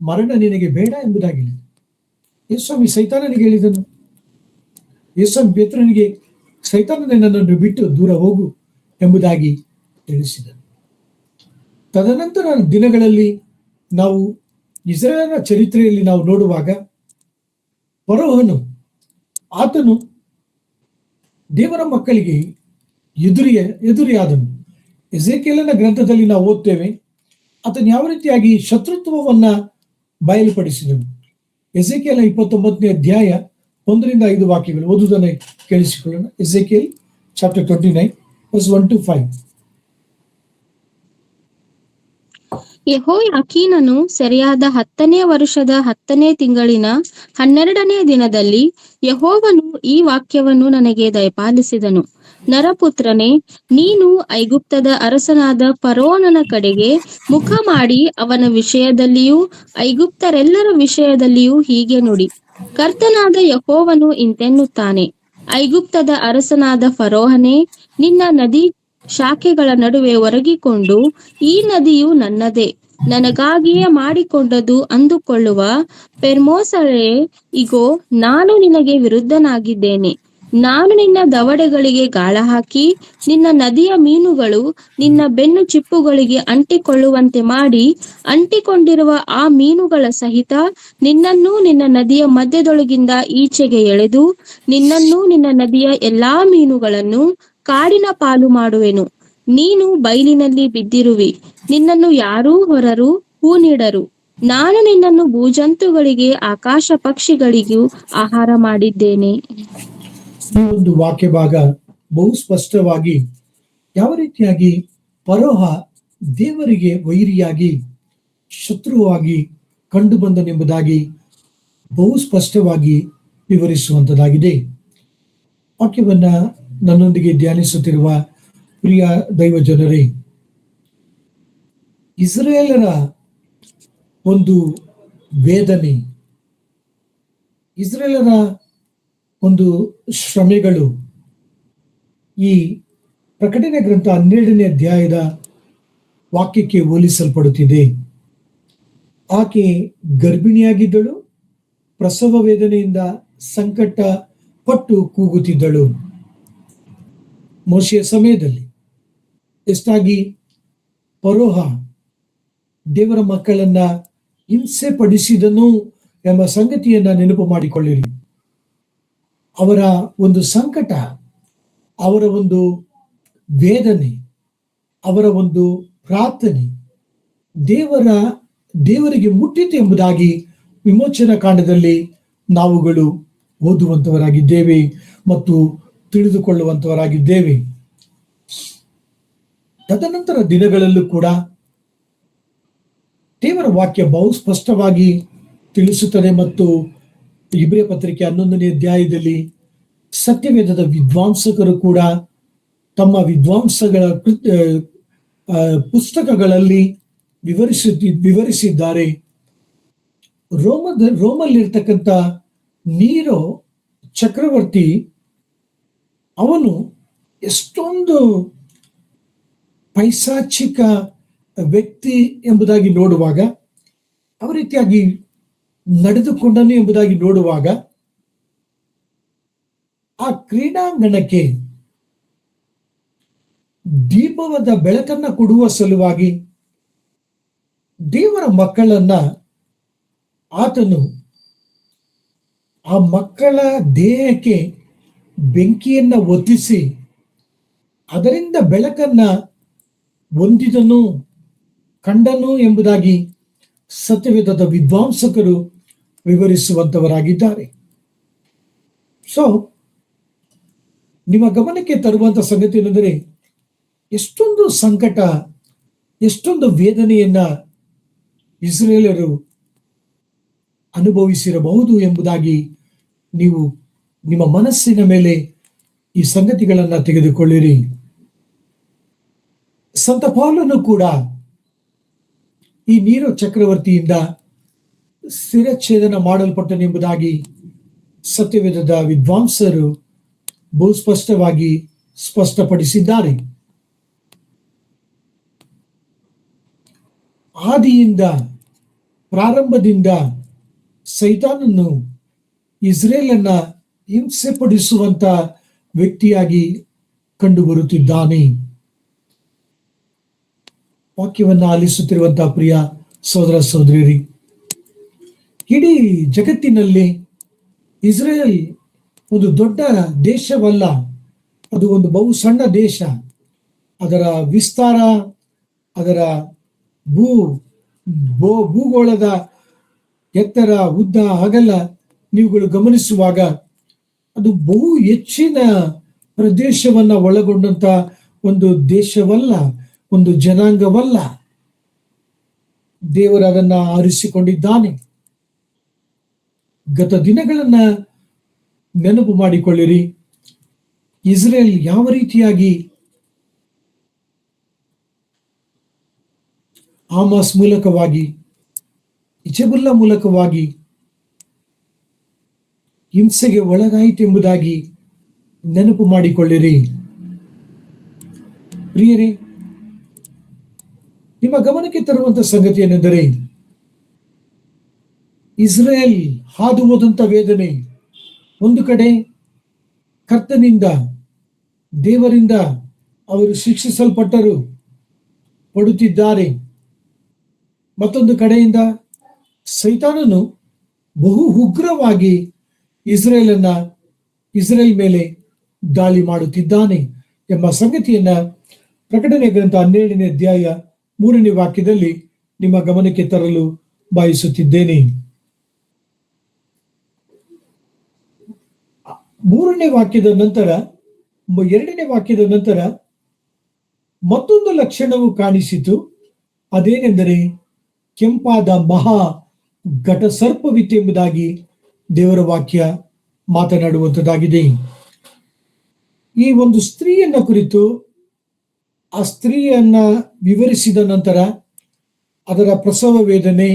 ಮರಣ ನಿನಗೆ ಬೇಡ ಎಂಬುದಾಗಿ ಯೇಸು ಸ್ವಾಮಿ ಸೈತಾನನಿಗೆ ಹೇಳಿದನು. ಯೇಸು ಸ್ವಾಮಿ ಪೇತ್ರನಿಗೆ ಸೈತಾನನೇ ನನ್ನನ್ನು ಬಿಟ್ಟು ದೂರ ಹೋಗು ಎಂಬುದಾಗಿ ತಿಳಿಸಿದನು. ತದನಂತರ ದಿನಗಳಲ್ಲಿ ನಾವು ಇಸ್ರಾಯೇಲರ ಚರಿತ್ರೆಯಲ್ಲಿ ನಾವು ನೋಡುವಾಗ ಫರೋಹನು ಆತನು ದೇವರ ಮಕ್ಕಳಿಗೆ ಎದುರಿಯಾದನು. ಎಜೆಕೇಲನ ಗ್ರಂಥದಲ್ಲಿ ನಾವು ಓದ್ತೇವೆ, ಆತನು ಯಾವ ರೀತಿಯಾಗಿ ಶತ್ರುತ್ವವನ್ನ ಬಯಲುಪಡಿಸಿದನು. ಎಜೆಕೇಲ 29ನೇ ಅಧ್ಯಾಯ 1-5 ವಾಕ್ಯಗಳು ಓದುವುದನ್ನು ಕೇಳಿಸಿಕೊಳ್ಳೋಣ. ಎಜೆಕೇಲ್ ಚಾಪ್ಟರ್ 29 verse 1-5. ಯೆಹೋಯಾಕೀನನು ಸೆರೆಯಾದ 10ನೇ ವರುಷದ 10ನೇ ತಿಂಗಳಿನ 12ನೇ ದಿನದಲ್ಲಿ ಯೆಹೋವನು ಈ ವಾಕ್ಯವನ್ನು ನನಗೆ ದಯಪಾಲಿಸಿದನು. ನರಪುತ್ರನೇ, ನೀನು ಐಗುಪ್ತದ ಅರಸನಾದ ಫರೋಹನ ಕಡೆಗೆ ಮುಖ ಮಾಡಿ ಅವನ ವಿಷಯದಲ್ಲಿಯೂ ಐಗುಪ್ತರೆಲ್ಲರ ವಿಷಯದಲ್ಲಿಯೂ ಹೀಗೆ ನುಡಿ. ಕರ್ತನಾದ ಯೆಹೋವನು ಇಂತೆನ್ನುತ್ತಾನೆ, ಐಗುಪ್ತದ ಅರಸನಾದ ಫರೋಹನೇ, ನಿನ್ನ ನದಿ ಶಾಖೆಗಳ ನಡುವೆ ಒರಗಿಕೊಂಡು, ಈ ನದಿಯು ನನ್ನದೇ, ನನಗಾಗಿಯೇ ಮಾಡಿಕೊಂಡದು ಅಂದುಕೊಳ್ಳುವ ಪೆರ್ಮೋಸಳೇ, ಇಗೋ ನಾನು ನಿನಗೆ ವಿರುದ್ಧನಾಗಿದ್ದೇನೆ. ನಾನು ನಿನ್ನ ದವಡೆಗಳಿಗೆ ಗಾಳ ಹಾಕಿ ನಿನ್ನ ನದಿಯ ಮೀನುಗಳು ನಿನ್ನ ಬೆನ್ನು ಚಿಪ್ಪುಗಳಿಗೆ ಅಂಟಿಕೊಳ್ಳುವಂತೆ ಮಾಡಿ, ಅಂಟಿಕೊಂಡಿರುವ ಆ ಮೀನುಗಳ ಸಹಿತ ನಿನ್ನನ್ನು ನಿನ್ನ ನದಿಯ ಮಧ್ಯದೊಳಗಿಂದ ಈಚೆಗೆ ಎಳೆದು ನಿನ್ನನ್ನು ನಿನ್ನ ನದಿಯ ಎಲ್ಲಾ ಮೀನುಗಳನ್ನು ಕಾಡಿನ ಪಾಲು ಮಾಡುವೆನು. ನೀನು ಬಯಲಿನಲ್ಲಿ ಬಿದ್ದಿರುವಿ, ನಿನ್ನನ್ನು ಯಾರೂ ಹೊರರು ಹೂ ನೀಡರು. ನಾನು ನಿನ್ನನ್ನು ಭೂಜಂತುಗಳಿಗೆ ಆಕಾಶ ಪಕ್ಷಿಗಳಿಗೂ ಆಹಾರ ಮಾಡಿದ್ದೇನೆ. ಈ ಒಂದು ವಾಕ್ಯ ಭಾಗ ಬಹು ಸ್ಪಷ್ಟವಾಗಿ ಯಾವ ರೀತಿಯಾಗಿ ಫರೋಹ ದೇವರಿಗೆ ವೈರಿಯಾಗಿ ಶತ್ರುವಾಗಿ ಕಂಡು ಬಂದನೆಂಬುದಾಗಿ ಬಹು ಸ್ಪಷ್ಟವಾಗಿ ವಿವರಿಸುವಂತದ್ದಾಗಿದೆ. ವಾಕ್ಯವನ್ನ ನನ್ನೊಂದಿಗೆ ಧ್ಯಾನಿಸುತ್ತಿರುವ ಪ್ರಿಯ ದೈವ ಜನರೇ, ಇಸ್ರಾಯೇಲರ ಒಂದು ವೇದನೆ, ಇಸ್ರಾಯೇಲರ ಒಂದು ಶ್ರಮೆಗಳು ಈ ಪ್ರಕಟಣೆ ಗ್ರಂಥ 12ನೇ ಅಧ್ಯಾಯದ ವಾಕ್ಯಕ್ಕೆ ಹೋಲಿಸಲ್ಪಡುತ್ತಿದೆ. ಆಕೆ ಗರ್ಭಿಣಿಯಾಗಿದ್ದಳು, ಪ್ರಸವ ವೇದನೆಯಿಂದ ಸಂಕಟ ಪಟ್ಟು ಕೂಗುತ್ತಿದ್ದಳು. ಮೋಶೆಯ ಸಮಯದಲ್ಲಿ ಎಷ್ಟಾಗಿ ಫರೋಹ ದೇವರ ಮಕ್ಕಳನ್ನ ಹಿಂಸೆ ಪಡಿಸಿದನು ಎಂಬ ಸಂಗತಿಯನ್ನ ನೆನಪು ಮಾಡಿಕೊಳ್ಳಿರಿ. ಅವರ ಒಂದು ಸಂಕಟ, ಅವರ ಒಂದು ವೇದನೆ, ಅವರ ಒಂದು ಪ್ರಾರ್ಥನೆ ದೇವರಿಗೆ ಮುಟ್ಟಿತು ಎಂಬುದಾಗಿ ವಿಮೋಚನಾ ಕಾಂಡದಲ್ಲಿ ನಾವುಗಳು ಓದುವಂತವರಾಗಿದ್ದೇವೆ ಮತ್ತು ತಿಳಿದುಕೊಳ್ಳುವಂತವರಾಗಿದ್ದೇವೆ. ತದನಂತರ ದಿನಗಳಲ್ಲೂ ಕೂಡ ದೇವರ ವಾಕ್ಯ ಬಹು ಸ್ಪಷ್ಟವಾಗಿ ತಿಳಿಸುತ್ತದೆ ಮತ್ತು ಇಬ್ರಿಯ ಪತ್ರಿಕೆ 11ನೇ ಅಧ್ಯಾಯದಲ್ಲಿ ಸತ್ಯವೇದದ ವಿದ್ವಾಂಸಕರು ಕೂಡ ತಮ್ಮ ವಿದ್ವಾಂಸಗಳ ಪುಸ್ತಕಗಳಲ್ಲಿ ವಿವರಿಸಿದ್ದಾರೆ. ರೋಮಲ್ಲಿರ್ತಕ್ಕಂಥ ನೀರೋ ಚಕ್ರವರ್ತಿ ಅವನು ಎಷ್ಟೊಂದು ಪೈಶಾಚಿಕ ವ್ಯಕ್ತಿ ಎಂಬುದಾಗಿ ನೋಡುವಾಗ, ಯಾವ ರೀತಿಯಾಗಿ ನಡೆದುಕೊಂಡನು ಎಂಬುದಾಗಿ ನೋಡುವಾಗ, ಆ ಕ್ರೀಡಾಂಗಣಕ್ಕೆ ದೀಪವಾದ ಬೆಳಕನ್ನ ಕೊಡುವ ಸಲುವಾಗಿ ದೇವರ ಮಕ್ಕಳನ್ನ ಆತನು ಆ ಮಕ್ಕಳ ದೇಹಕ್ಕೆ ಬೆಂಕಿಯನ್ನ ಒತ್ತಿಸಿ ಅದರಿಂದ ಬೆಳಕನ್ನ ಹೊಂದಿದನು ಕಂಡನು ಎಂಬುದಾಗಿ ಸತ್ಯವೇದದ ವಿದ್ವಾಂಸಕರು ವಿವರಿಸುವಂತವರಾಗಿದ್ದಾರೆ. ಸೊ ನಿಮ್ಮ ಗಮನಕ್ಕೆ ತರುವಂತ ಸಂಗತಿ ಏನೆಂದರೆ, ಎಷ್ಟೊಂದು ಸಂಕಟ, ಎಷ್ಟೊಂದು ವೇದನೆಯನ್ನ ಇಸ್ರೇಲರು ಅನುಭವಿಸಿರಬಹುದು ಎಂಬುದಾಗಿ ನೀವು ನಿಮ್ಮ ಮನಸ್ಸಿನ ಮೇಲೆ ಈ ಸಂಗತಿಗಳನ್ನ ತೆಗೆದುಕೊಳ್ಳಿರಿ. ಸಂತ ಪೌಲನು ಕೂಡ ಈ ನೀರೋ ಚಕ್ರವರ್ತಿಯಿಂದ ಶಿರಚ್ಛೇದನ ಮಾಡಲ್ಪಟ್ಟನೆಂಬುದಾಗಿ ಸತ್ಯವೇದದ ವಿದ್ವಾಂಸರು ಬಹು ಸ್ಪಷ್ಟವಾಗಿ ಸ್ಪಷ್ಟಪಡಿಸಿದ್ದಾರೆ. ಆದಿಯಿಂದ ಪ್ರಾರಂಭದಿಂದ ಸೈತಾನನು ಇಸ್ರೇಲನ್ನ ಹಿಂಸೆ ಪಡಿಸುವಂತ ವ್ಯಕ್ತಿಯಾಗಿ ಕಂಡುಬರುತ್ತಿದ್ದಾನೆ. ವಾಕ್ಯವನ್ನ ಆಲಿಸುತ್ತಿರುವಂತಹ ಪ್ರಿಯ ಸಹೋದರ ಸಹೋದರಿಯರಿ, ಇಡೀ ಜಗತ್ತಿನಲ್ಲಿ ಇಸ್ರೇಲ್ ಒಂದು ದೊಡ್ಡ ದೇಶವಲ್ಲ, ಅದು ಒಂದು ಬಹು ಸಣ್ಣ ದೇಶ. ಅದರ ವಿಸ್ತಾರ, ಅದರ ಭೂಗೋಳದ ಎತ್ತರ, ಉದ್ದ, ಅಗಲ ನೀವುಗಳು ಗಮನಿಸುವಾಗ ಅದು ಬಹು ಹೆಚ್ಚಿನ ಪ್ರದೇಶವನ್ನ ಒಳಗೊಂಡಂತ ಒಂದು ದೇಶವಲ್ಲ, ಒಂದು ಜನಾಂಗವಲ್ಲ. ದೇವರು ಅದನ್ನ ಆರಿಸಿಕೊಂಡಿದ್ದಾನೆ. ಗತ ದಿನಗಳನ್ನ ನೆನಪು ಮಾಡಿಕೊಳ್ಳಿರಿ. ಇಸ್ರೇಲ್ ಯಾವ ರೀತಿಯಾಗಿ ಆಮಾಸ್ ಮೂಲಕವಾಗಿ, ಇಚಬುಲ್ಲ ಮೂಲಕವಾಗಿ ಹಿಂಸೆಗೆ ಒಳಗಾಯಿತೆಂಬುದಾಗಿ ನೆನಪು ಮಾಡಿಕೊಳ್ಳಿರಿ. ಪ್ರಿಯರೇ, ನಿಮ್ಮ ಗಮನಕ್ಕೆ ತರುವಂತ ಸಂಗತಿ ಏನೆಂದರೆ, ಇಸ್ರೇಲ್ ಹಾದು ಹೋದಂತ ವೇದನೆ, ಒಂದು ಕಡೆ ಕರ್ತನಿಂದ, ದೇವರಿಂದ ಅವರು ಶಿಕ್ಷಿಸಲ್ಪಟ್ಟರು, ಪಡುತ್ತಿದ್ದಾರೆ. ಮತ್ತೊಂದು ಕಡೆಯಿಂದ ಸೈತಾನನು ಬಹು ಉಗ್ರವಾಗಿ ಇಸ್ರೇಲ್ ಮೇಲೆ ದಾಳಿ ಮಾಡುತ್ತಿದ್ದಾನೆ ಎಂಬ ಸಂಗತಿಯನ್ನ ಪ್ರಕಟಣೆ ಗ್ರಂಥ 12ನೇ ಅಧ್ಯಾಯ 3ನೇ ವಾಕ್ಯದಲ್ಲಿ ನಿಮ್ಮ ಗಮನಕ್ಕೆ ತರಲು ಬಯಸುತ್ತಿದ್ದೇನೆ. 3ನೇ ವಾಕ್ಯದ ನಂತರ 2ನೇ ವಾಕ್ಯದ ನಂತರ ಮತ್ತೊಂದು ಲಕ್ಷಣವು ಕಾಣಿಸಿತು. ಅದೇನೆಂದರೆ, ಕೆಂಪಾದ ಮಹಾ ಘಟ ಸರ್ಪವಿತ್ತೆಂಬುದಾಗಿ ದೇವರ ವಾಕ್ಯ ಮಾತನಾಡುವಂಥದ್ದಾಗಿದೆ. ಈ ಒಂದು ಸ್ತ್ರೀಯನ್ನ ಕುರಿತು, ಆ ಸ್ತ್ರೀಯನ್ನ ವಿವರಿಸಿದ ನಂತರ, ಅದರ ಪ್ರಸವ ವೇದನೆ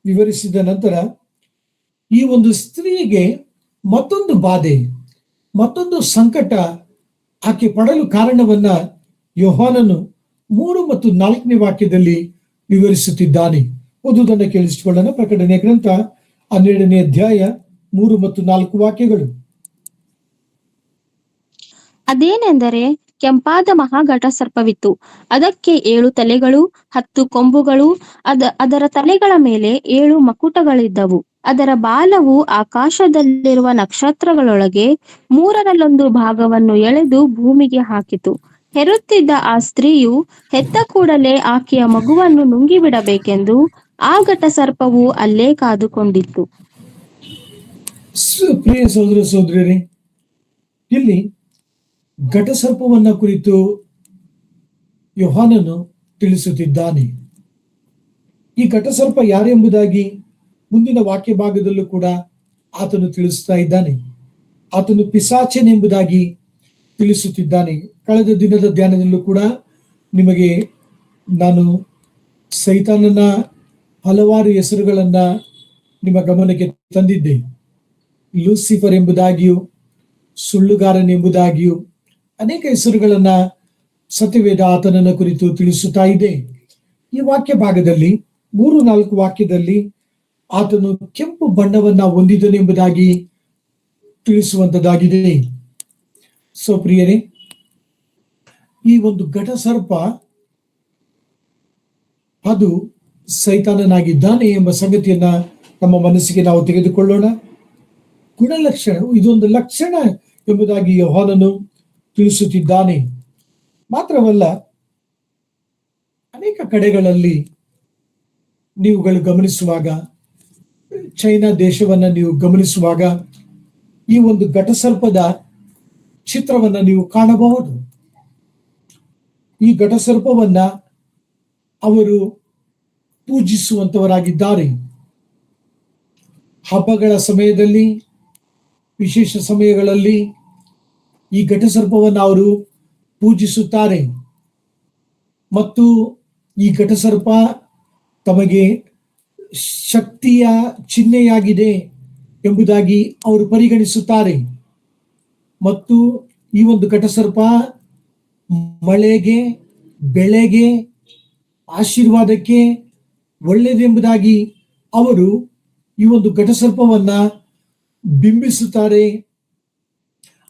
ವಿವರಿಸಿದ ನಂತರ, ಈ ಒಂದು ಸ್ತ್ರೀಗೆ ಮತ್ತೊಂದು ಬಾಧೆ, ಮತ್ತೊಂದು ಸಂಕಟ ಆಕೆ ಪಡಲು ಕಾರಣವನ್ನ ಯೋಹಾನನು 3 ಮತ್ತು 4ನೇ ವಾಕ್ಯದಲ್ಲಿ ವಿವರಿಸುತ್ತಿದ್ದಾನೆ. ಓದುವುದನ್ನು ಕೇಳಿಸಿಕೊಳ್ಳೋಣ. ಪ್ರಕಟಣೆ ಗ್ರಂಥ 12ನೇ ಅಧ್ಯಾಯ 3 ಮತ್ತು 4 ವಾಕ್ಯಗಳು. ಅದೇನೆಂದರೆ, ಕೆಂಪಾದ ಮಹಾಘಟ ಸರ್ಪವಿತ್ತು. ಅದಕ್ಕೆ 7 ತಲೆಗಳು, 10 ಕೊಂಬುಗಳು, ಅದರ ತಲೆಗಳ ಮೇಲೆ 7 ಮಕುಟಗಳಿದ್ದವು. ಅದರ ಬಾಲವು ಆಕಾಶದಲ್ಲಿರುವ ನಕ್ಷತ್ರಗಳೊಳಗೆ 1/3 ಭಾಗವನ್ನು ಎಳೆದು ಭೂಮಿಗೆ ಹಾಕಿತು. ಹೆರುತ್ತಿದ್ದ ಆ ಸ್ತ್ರೀಯು ಹೆತ್ತ ಕೂಡಲೇ ಆಕೆಯ ಮಗುವನ್ನು ನುಂಗಿಬಿಡಬೇಕೆಂದು ಆ ಘಟ ಸರ್ಪವು ಅಲ್ಲೇ ಕಾದುಕೊಂಡಿತ್ತು. ಪ್ರಿಯ ಸಹೋದರ ಸಹೋದರಿಯರೇ, ಇಲ್ಲಿ ಘಟ ಸರ್ಪವನ್ನ ಕುರಿತು ಯೋಹಾನನು ತಿಳಿಸುತ್ತಿದ್ದಾನೆ. ಈ ಘಟ ಸರ್ಪ ಯಾರೆಂಬುದಾಗಿ ಮುಂದಿನ ವಾಕ್ಯ ಭಾಗದಲ್ಲೂ ಕೂಡ ಆತನು ತಿಳಿಸ್ತಾ ಇದ್ದಾನೆ. ಆತನು ಪಿಶಾಚನೆಂಬುದಾಗಿ ತಿಳಿಸುತ್ತಿದ್ದಾನೆ. ಕಳೆದ ದಿನದ ಧ್ಯಾನದಲ್ಲೂ ಕೂಡ ನಿಮಗೆ ನಾನು ಸೈತಾನನ ಹಲವಾರು ಹೆಸರುಗಳನ್ನ ನಿಮ್ಮ ಗಮನಕ್ಕೆ ತಂದಿದ್ದೆ. ಲೂಸಿಫರ್ ಎಂಬುದಾಗಿಯೂ, ಸುಳ್ಳುಗಾರನೆಂಬುದಾಗಿಯೂ ಅನೇಕ ಹೆಸರುಗಳನ್ನ ಸತ್ಯವೇದ ಆತನನ್ನ ಕುರಿತು ತಿಳಿಸುತ್ತಾ ಇದೆ. ಈ ವಾಕ್ಯ ಭಾಗದಲ್ಲಿ 3-4 ವಾಕ್ಯದಲ್ಲಿ ಆತನು ಕೆಂಪು ಬಣ್ಣವನ್ನ ಹೊಂದಿದನೆಂಬುದಾಗಿ ತಿಳಿಸುವಂತದ್ದಾಗಿದೆ. ಸೊ ಪ್ರಿಯರೇ, ಈ ಒಂದು ಘಟ ಸರ್ಪ ಅದು ಸೈತಾನನಾಗಿದ್ದಾನೆ ಎಂಬ ಸಂಗತಿಯನ್ನ ನಮ್ಮ ಮನಸ್ಸಿಗೆ ನಾವು ತೆಗೆದುಕೊಳ್ಳೋಣ. ಗುಣಲಕ್ಷಣ, ಇದೊಂದು ಲಕ್ಷಣ ಎಂಬುದಾಗಿ ಯೋಹಾನನು ತಿಳಿಸುತ್ತಿದ್ದಾನೆ. ಮಾತ್ರವಲ್ಲ, ಅನೇಕ ಕಡೆಗಳಲ್ಲಿ ನೀವುಗಳು ಗಮನಿಸುವಾಗ, ಚೈನಾ ದೇಶವನ್ನ ನೀವು ಗಮನಿಸುವಾಗ ಈ ಒಂದು ಘಟಸರ್ಪದ ಚಿತ್ರವನ್ನ ನೀವು ಕಾಣಬಹುದು. ಈ ಘಟಸರ್ಪವನ್ನ ಅವರು ಪೂಜಿಸುವಂತವರಾಗಿದ್ದಾರೆ. ಹಬ್ಬಗಳ ಸಮಯದಲ್ಲಿ, ವಿಶೇಷ ಸಮಯಗಳಲ್ಲಿ ಈ ಘಟಸರ್ಪವನ್ನು ಅವರು ಪೂಜಿಸುತ್ತಾರೆ. ಮತ್ತು ಈ ಘಟಸರ್ಪ ತಮಗೆ ಶಕ್ತಿಯ ಚಿಹ್ನೆಯಾಗಿದೆ ಎಂಬುದಾಗಿ ಅವರು ಪರಿಗಣಿಸುತ್ತಾರೆ. ಮತ್ತು ಈ ಒಂದು ಘಟಸರ್ಪ ಮಳೆಗೆ, ಬೆಳೆಗೆ, ಆಶೀರ್ವಾದಕ್ಕೆ ಒಳ್ಳೆಯದೆಂಬುದಾಗಿ ಅವರು ಈ ಒಂದು ಘಟಸರ್ಪವನ್ನ ಬಿಂಬಿಸುತ್ತಾರೆ,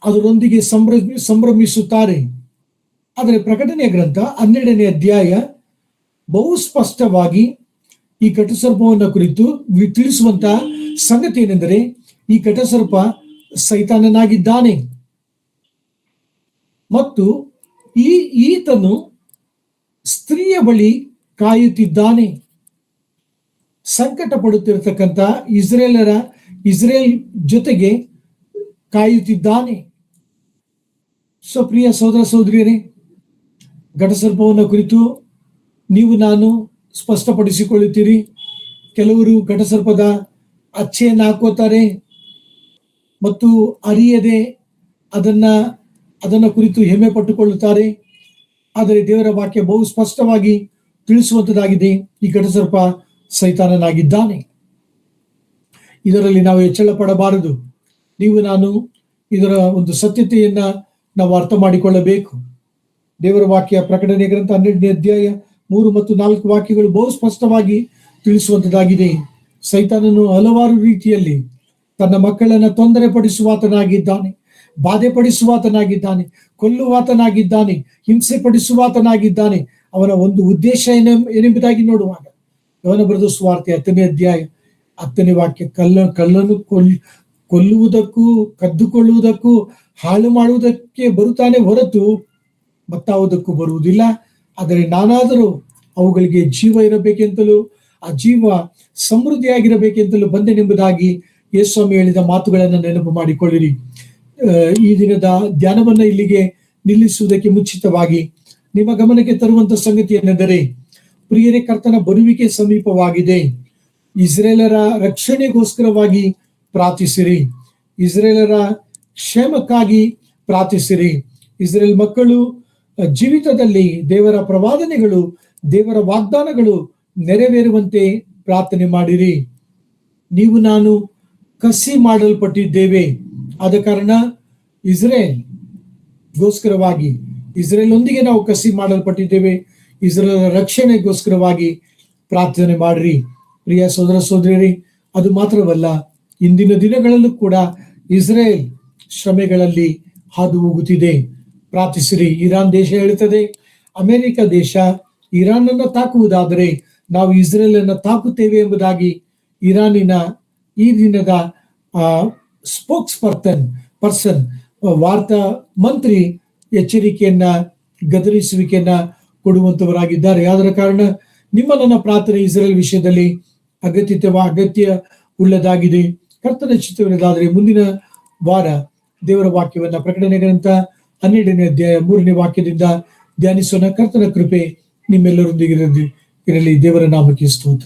ಅದರೊಂದಿಗೆ ಸಂಭ್ರಮಿಸುತ್ತಾರೆ. ಆದರೆ ಪ್ರಕಟಣೆಯ ಗ್ರಂಥ 12ನೇ ಅಧ್ಯಾಯ ಬಹು ಸ್ಪಷ್ಟವಾಗಿ ಈ ಘಟಸರ್ಪವನ್ನ ಕುರಿತು ತಿಳಿಸುವಂತ ಸಂಗತಿ ಏನೆಂದರೆ, ಈ ಘಟಸರ್ಪ ಸೈತಾನನಾಗಿದ್ದಾನೆ ಮತ್ತು ಈತನು ಸ್ತ್ರೀಯ ಬಳಿ ಕಾಯುತ್ತಿದ್ದಾನೆ. ಸಂಕಟ ಪಡುತ್ತಿರತಕ್ಕಂಥ ಇಸ್ರೇಲ್ ಜೊತೆಗೆ ಕಾಯುತ್ತಿದ್ದಾನೆ. ಸೊ ಪ್ರಿಯ ಸಹೋದರ ಸಹೋದರಿಯರೇ, ಘಟಸರ್ಪವನ್ನು ಕುರಿತು ನೀವು ನಾನು ಸ್ಪಷ್ಟಪಡಿಸಿಕೊಳ್ಳುತ್ತೀರಿ. ಕೆಲವರು ಘಟಸರ್ಪದ ಅಚ್ಚೆಯನ್ನು ಹಾಕೋತಾರೆ ಮತ್ತು ಅರಿಯದೆ ಅದನ್ನ ಕುರಿತು ಹೆಮ್ಮೆ ಪಟ್ಟುಕೊಳ್ಳುತ್ತಾರೆ. ಆದರೆ ದೇವರ ವಾಕ್ಯ ಬಹು ಸ್ಪಷ್ಟವಾಗಿ ತಿಳಿಸುವಂತದ್ದಾಗಿದೆ, ಈ ಘಟಸರ್ಪ ಸೈತಾನನಾಗಿದ್ದಾನೆ. ಇದರಲ್ಲಿ ನಾವು ಹೆಚ್ಚಳ ಪಡಬಾರದು. ನೀವು ನಾನು ಇದರ ಒಂದು ಸತ್ಯತೆಯನ್ನ ನಾವು ಅರ್ಥ ಮಾಡಿಕೊಳ್ಳಬೇಕು. ದೇವರ ವಾಕ್ಯ ಪ್ರಕಟಣೆ ಗ್ರಂಥ 12ನೇ ಅಧ್ಯಾಯ 3 ಮತ್ತು 4 ವಾಕ್ಯಗಳು ಬಹು ಸ್ಪಷ್ಟವಾಗಿ ತಿಳಿಸುವಂತದ್ದಾಗಿದೆ. ಸೈತಾನನು ಹಲವಾರು ರೀತಿಯಲ್ಲಿ ತನ್ನ ಮಕ್ಕಳನ್ನ ತೊಂದರೆ ಪಡಿಸುವಾತನಾಗಿದ್ದಾನೆ, ಬಾಧೆ ಪಡಿಸುವಾತನಾಗಿದ್ದಾನೆ, ಕೊಲ್ಲುವಾತನಾಗಿದ್ದಾನೆ, ಹಿಂಸೆ ಪಡಿಸುವಾತನಾಗಿದ್ದಾನೆ. ಅವನ ಒಂದು ಉದ್ದೇಶ ಏನೆಂಬುದಾಗಿ ನೋಡುವಾಗ ಯವನ ಬರೆದ ಸುವಾರ್ತೆ 10ನೇ ಅಧ್ಯಾಯ 10ನೇ ವಾಕ್ಯ, ಕಳ್ಳನು ಕೊಲ್ಲುವುದಕ್ಕೂ ಕದ್ದುಕೊಳ್ಳುವುದಕ್ಕೂ ಹಾಳು ಮಾಡುವುದಕ್ಕೆ ಬರುತ್ತಾನೆ ಹೊರತು ಮತ್ತಾವುದಕ್ಕೂ ಬರುವುದಿಲ್ಲ. ಆದರೆ ನಾನಾದರೂ ಅವುಗಳಿಗೆ ಜೀವ ಇರಬೇಕೆಂತಲೂ ಆ ಜೀವ ಸಮೃದ್ಧಿಯಾಗಿರಬೇಕೆಂತಲೂ ಬಂದೆನೆಂಬುದಾಗಿ ಯೇಸುಸ್ವಾಮಿ ಹೇಳಿದ ಮಾತುಗಳನ್ನು ನೆನಪು ಮಾಡಿಕೊಳ್ಳಿರಿ. ಈ ದಿನದ ಧ್ಯಾನವನ್ನ ಇಲ್ಲಿಗೆ ನಿಲ್ಲಿಸುವುದಕ್ಕೆ ಮುಂಚಿತವಾಗಿ ನಿಮ್ಮ ಗಮನಕ್ಕೆ ತರುವಂತ ಸಂಗತಿ ಏನೆಂದರೆ, ಪ್ರಿಯರೇ, ಕರ್ತನ ಬರುವಿಕೆ ಸಮೀಪವಾಗಿದೆ. ಇಸ್ರೇಲರ ರಕ್ಷಣೆಗೋಸ್ಕರವಾಗಿ ಪ್ರಾರ್ಥಿಸಿರಿ. ಇಸ್ರೇಲರ ಕ್ಷೇಮಕ್ಕಾಗಿ ಪ್ರಾರ್ಥಿಸಿರಿ. ಇಸ್ರೇಲ್ ಮಕ್ಕಳು ಜೀವಿತದಲ್ಲಿ ದೇವರ ಪ್ರವಾದನೆಗಳು, ದೇವರ ವಾಗ್ದಾನಗಳು ನೆರವೇರುವಂತೆ ಪ್ರಾರ್ಥನೆ ಮಾಡಿರಿ. ನೀವು ನಾನು ಕಸಿ ಮಾಡಲ್ಪಟ್ಟಿದ್ದೇವೆ. ಆದ ಕಾರಣ ಇಸ್ರೇಲೊಂದಿಗೆ ನಾವು ಕಸಿ ಮಾಡಲ್ಪಟ್ಟಿದ್ದೇವೆ. ಇಸ್ರೇಲ್ ರಕ್ಷಣೆಗೋಸ್ಕರವಾಗಿ ಪ್ರಾರ್ಥನೆ ಮಾಡಿರಿ. ಪ್ರಿಯ ಸೋದರ ಸೋದರಿಯರೇ, ಅದು ಮಾತ್ರವಲ್ಲ, ಇಂದಿನ ದಿನಗಳಲ್ಲೂ ಕೂಡ ಇಸ್ರೇಲ್ ಶ್ರಮೆಗಳಲ್ಲಿ ಹಾದು ಹೋಗುತ್ತಿದೆ. ಪ್ರಾರ್ಥಿಸಿರಿ. ಇರಾನ್ ದೇಶ ಹೇಳುತ್ತದೆ, ಅಮೆರಿಕ ದೇಶ ಇರಾನ್ ಅನ್ನು ತಾಕುವುದಾದರೆ ನಾವು ಇಸ್ರೇಲ್ ಅನ್ನು ತಾಕುತ್ತೇವೆ ಎಂಬುದಾಗಿ ಇರಾನಿನ ಈ ದಿನದ ಸ್ಪೋಕ್ಸ್ ಪರ್ಸನ್ ವಾರ್ತಾ ಮಂತ್ರಿ ಎಚ್ಚರಿಕೆಯನ್ನ, ಗದರಿಸುವಿಕೆಯನ್ನ ಕೊಡುವಂತವರಾಗಿದ್ದಾರೆ. ಆದ ಕಾರಣ ನಿಮ್ಮ ನನ್ನ ಪ್ರಾರ್ಥನೆ ಇಸ್ರೇಲ್ ವಿಷಯದಲ್ಲಿ ಅಗತ್ಯ ಉಳ್ಳದಾಗಿದೆ. ಕರ್ತನ ಚಿತ್ತವಿಲ್ಲದಾದರೆ ಮುಂದಿನ ವಾರ ದೇವರ ವಾಕ್ಯವನ್ನ ಪ್ರಕಟಣೆ ಗ್ರಂಥ 12ನೇ ಅಧ್ಯಾಯ 3ನೇ ವಾಕ್ಯದಿಂದ ಧ್ಯಾನಿಸೋಣ. ಕರ್ತನ ಕೃಪೆ ನಿಮ್ಮೆಲ್ಲರೊಂದಿಗೆ ಇರಲಿ. ದೇವರ ನಾಮಕ್ಕೆ ಸ್ತೋತ್ರ.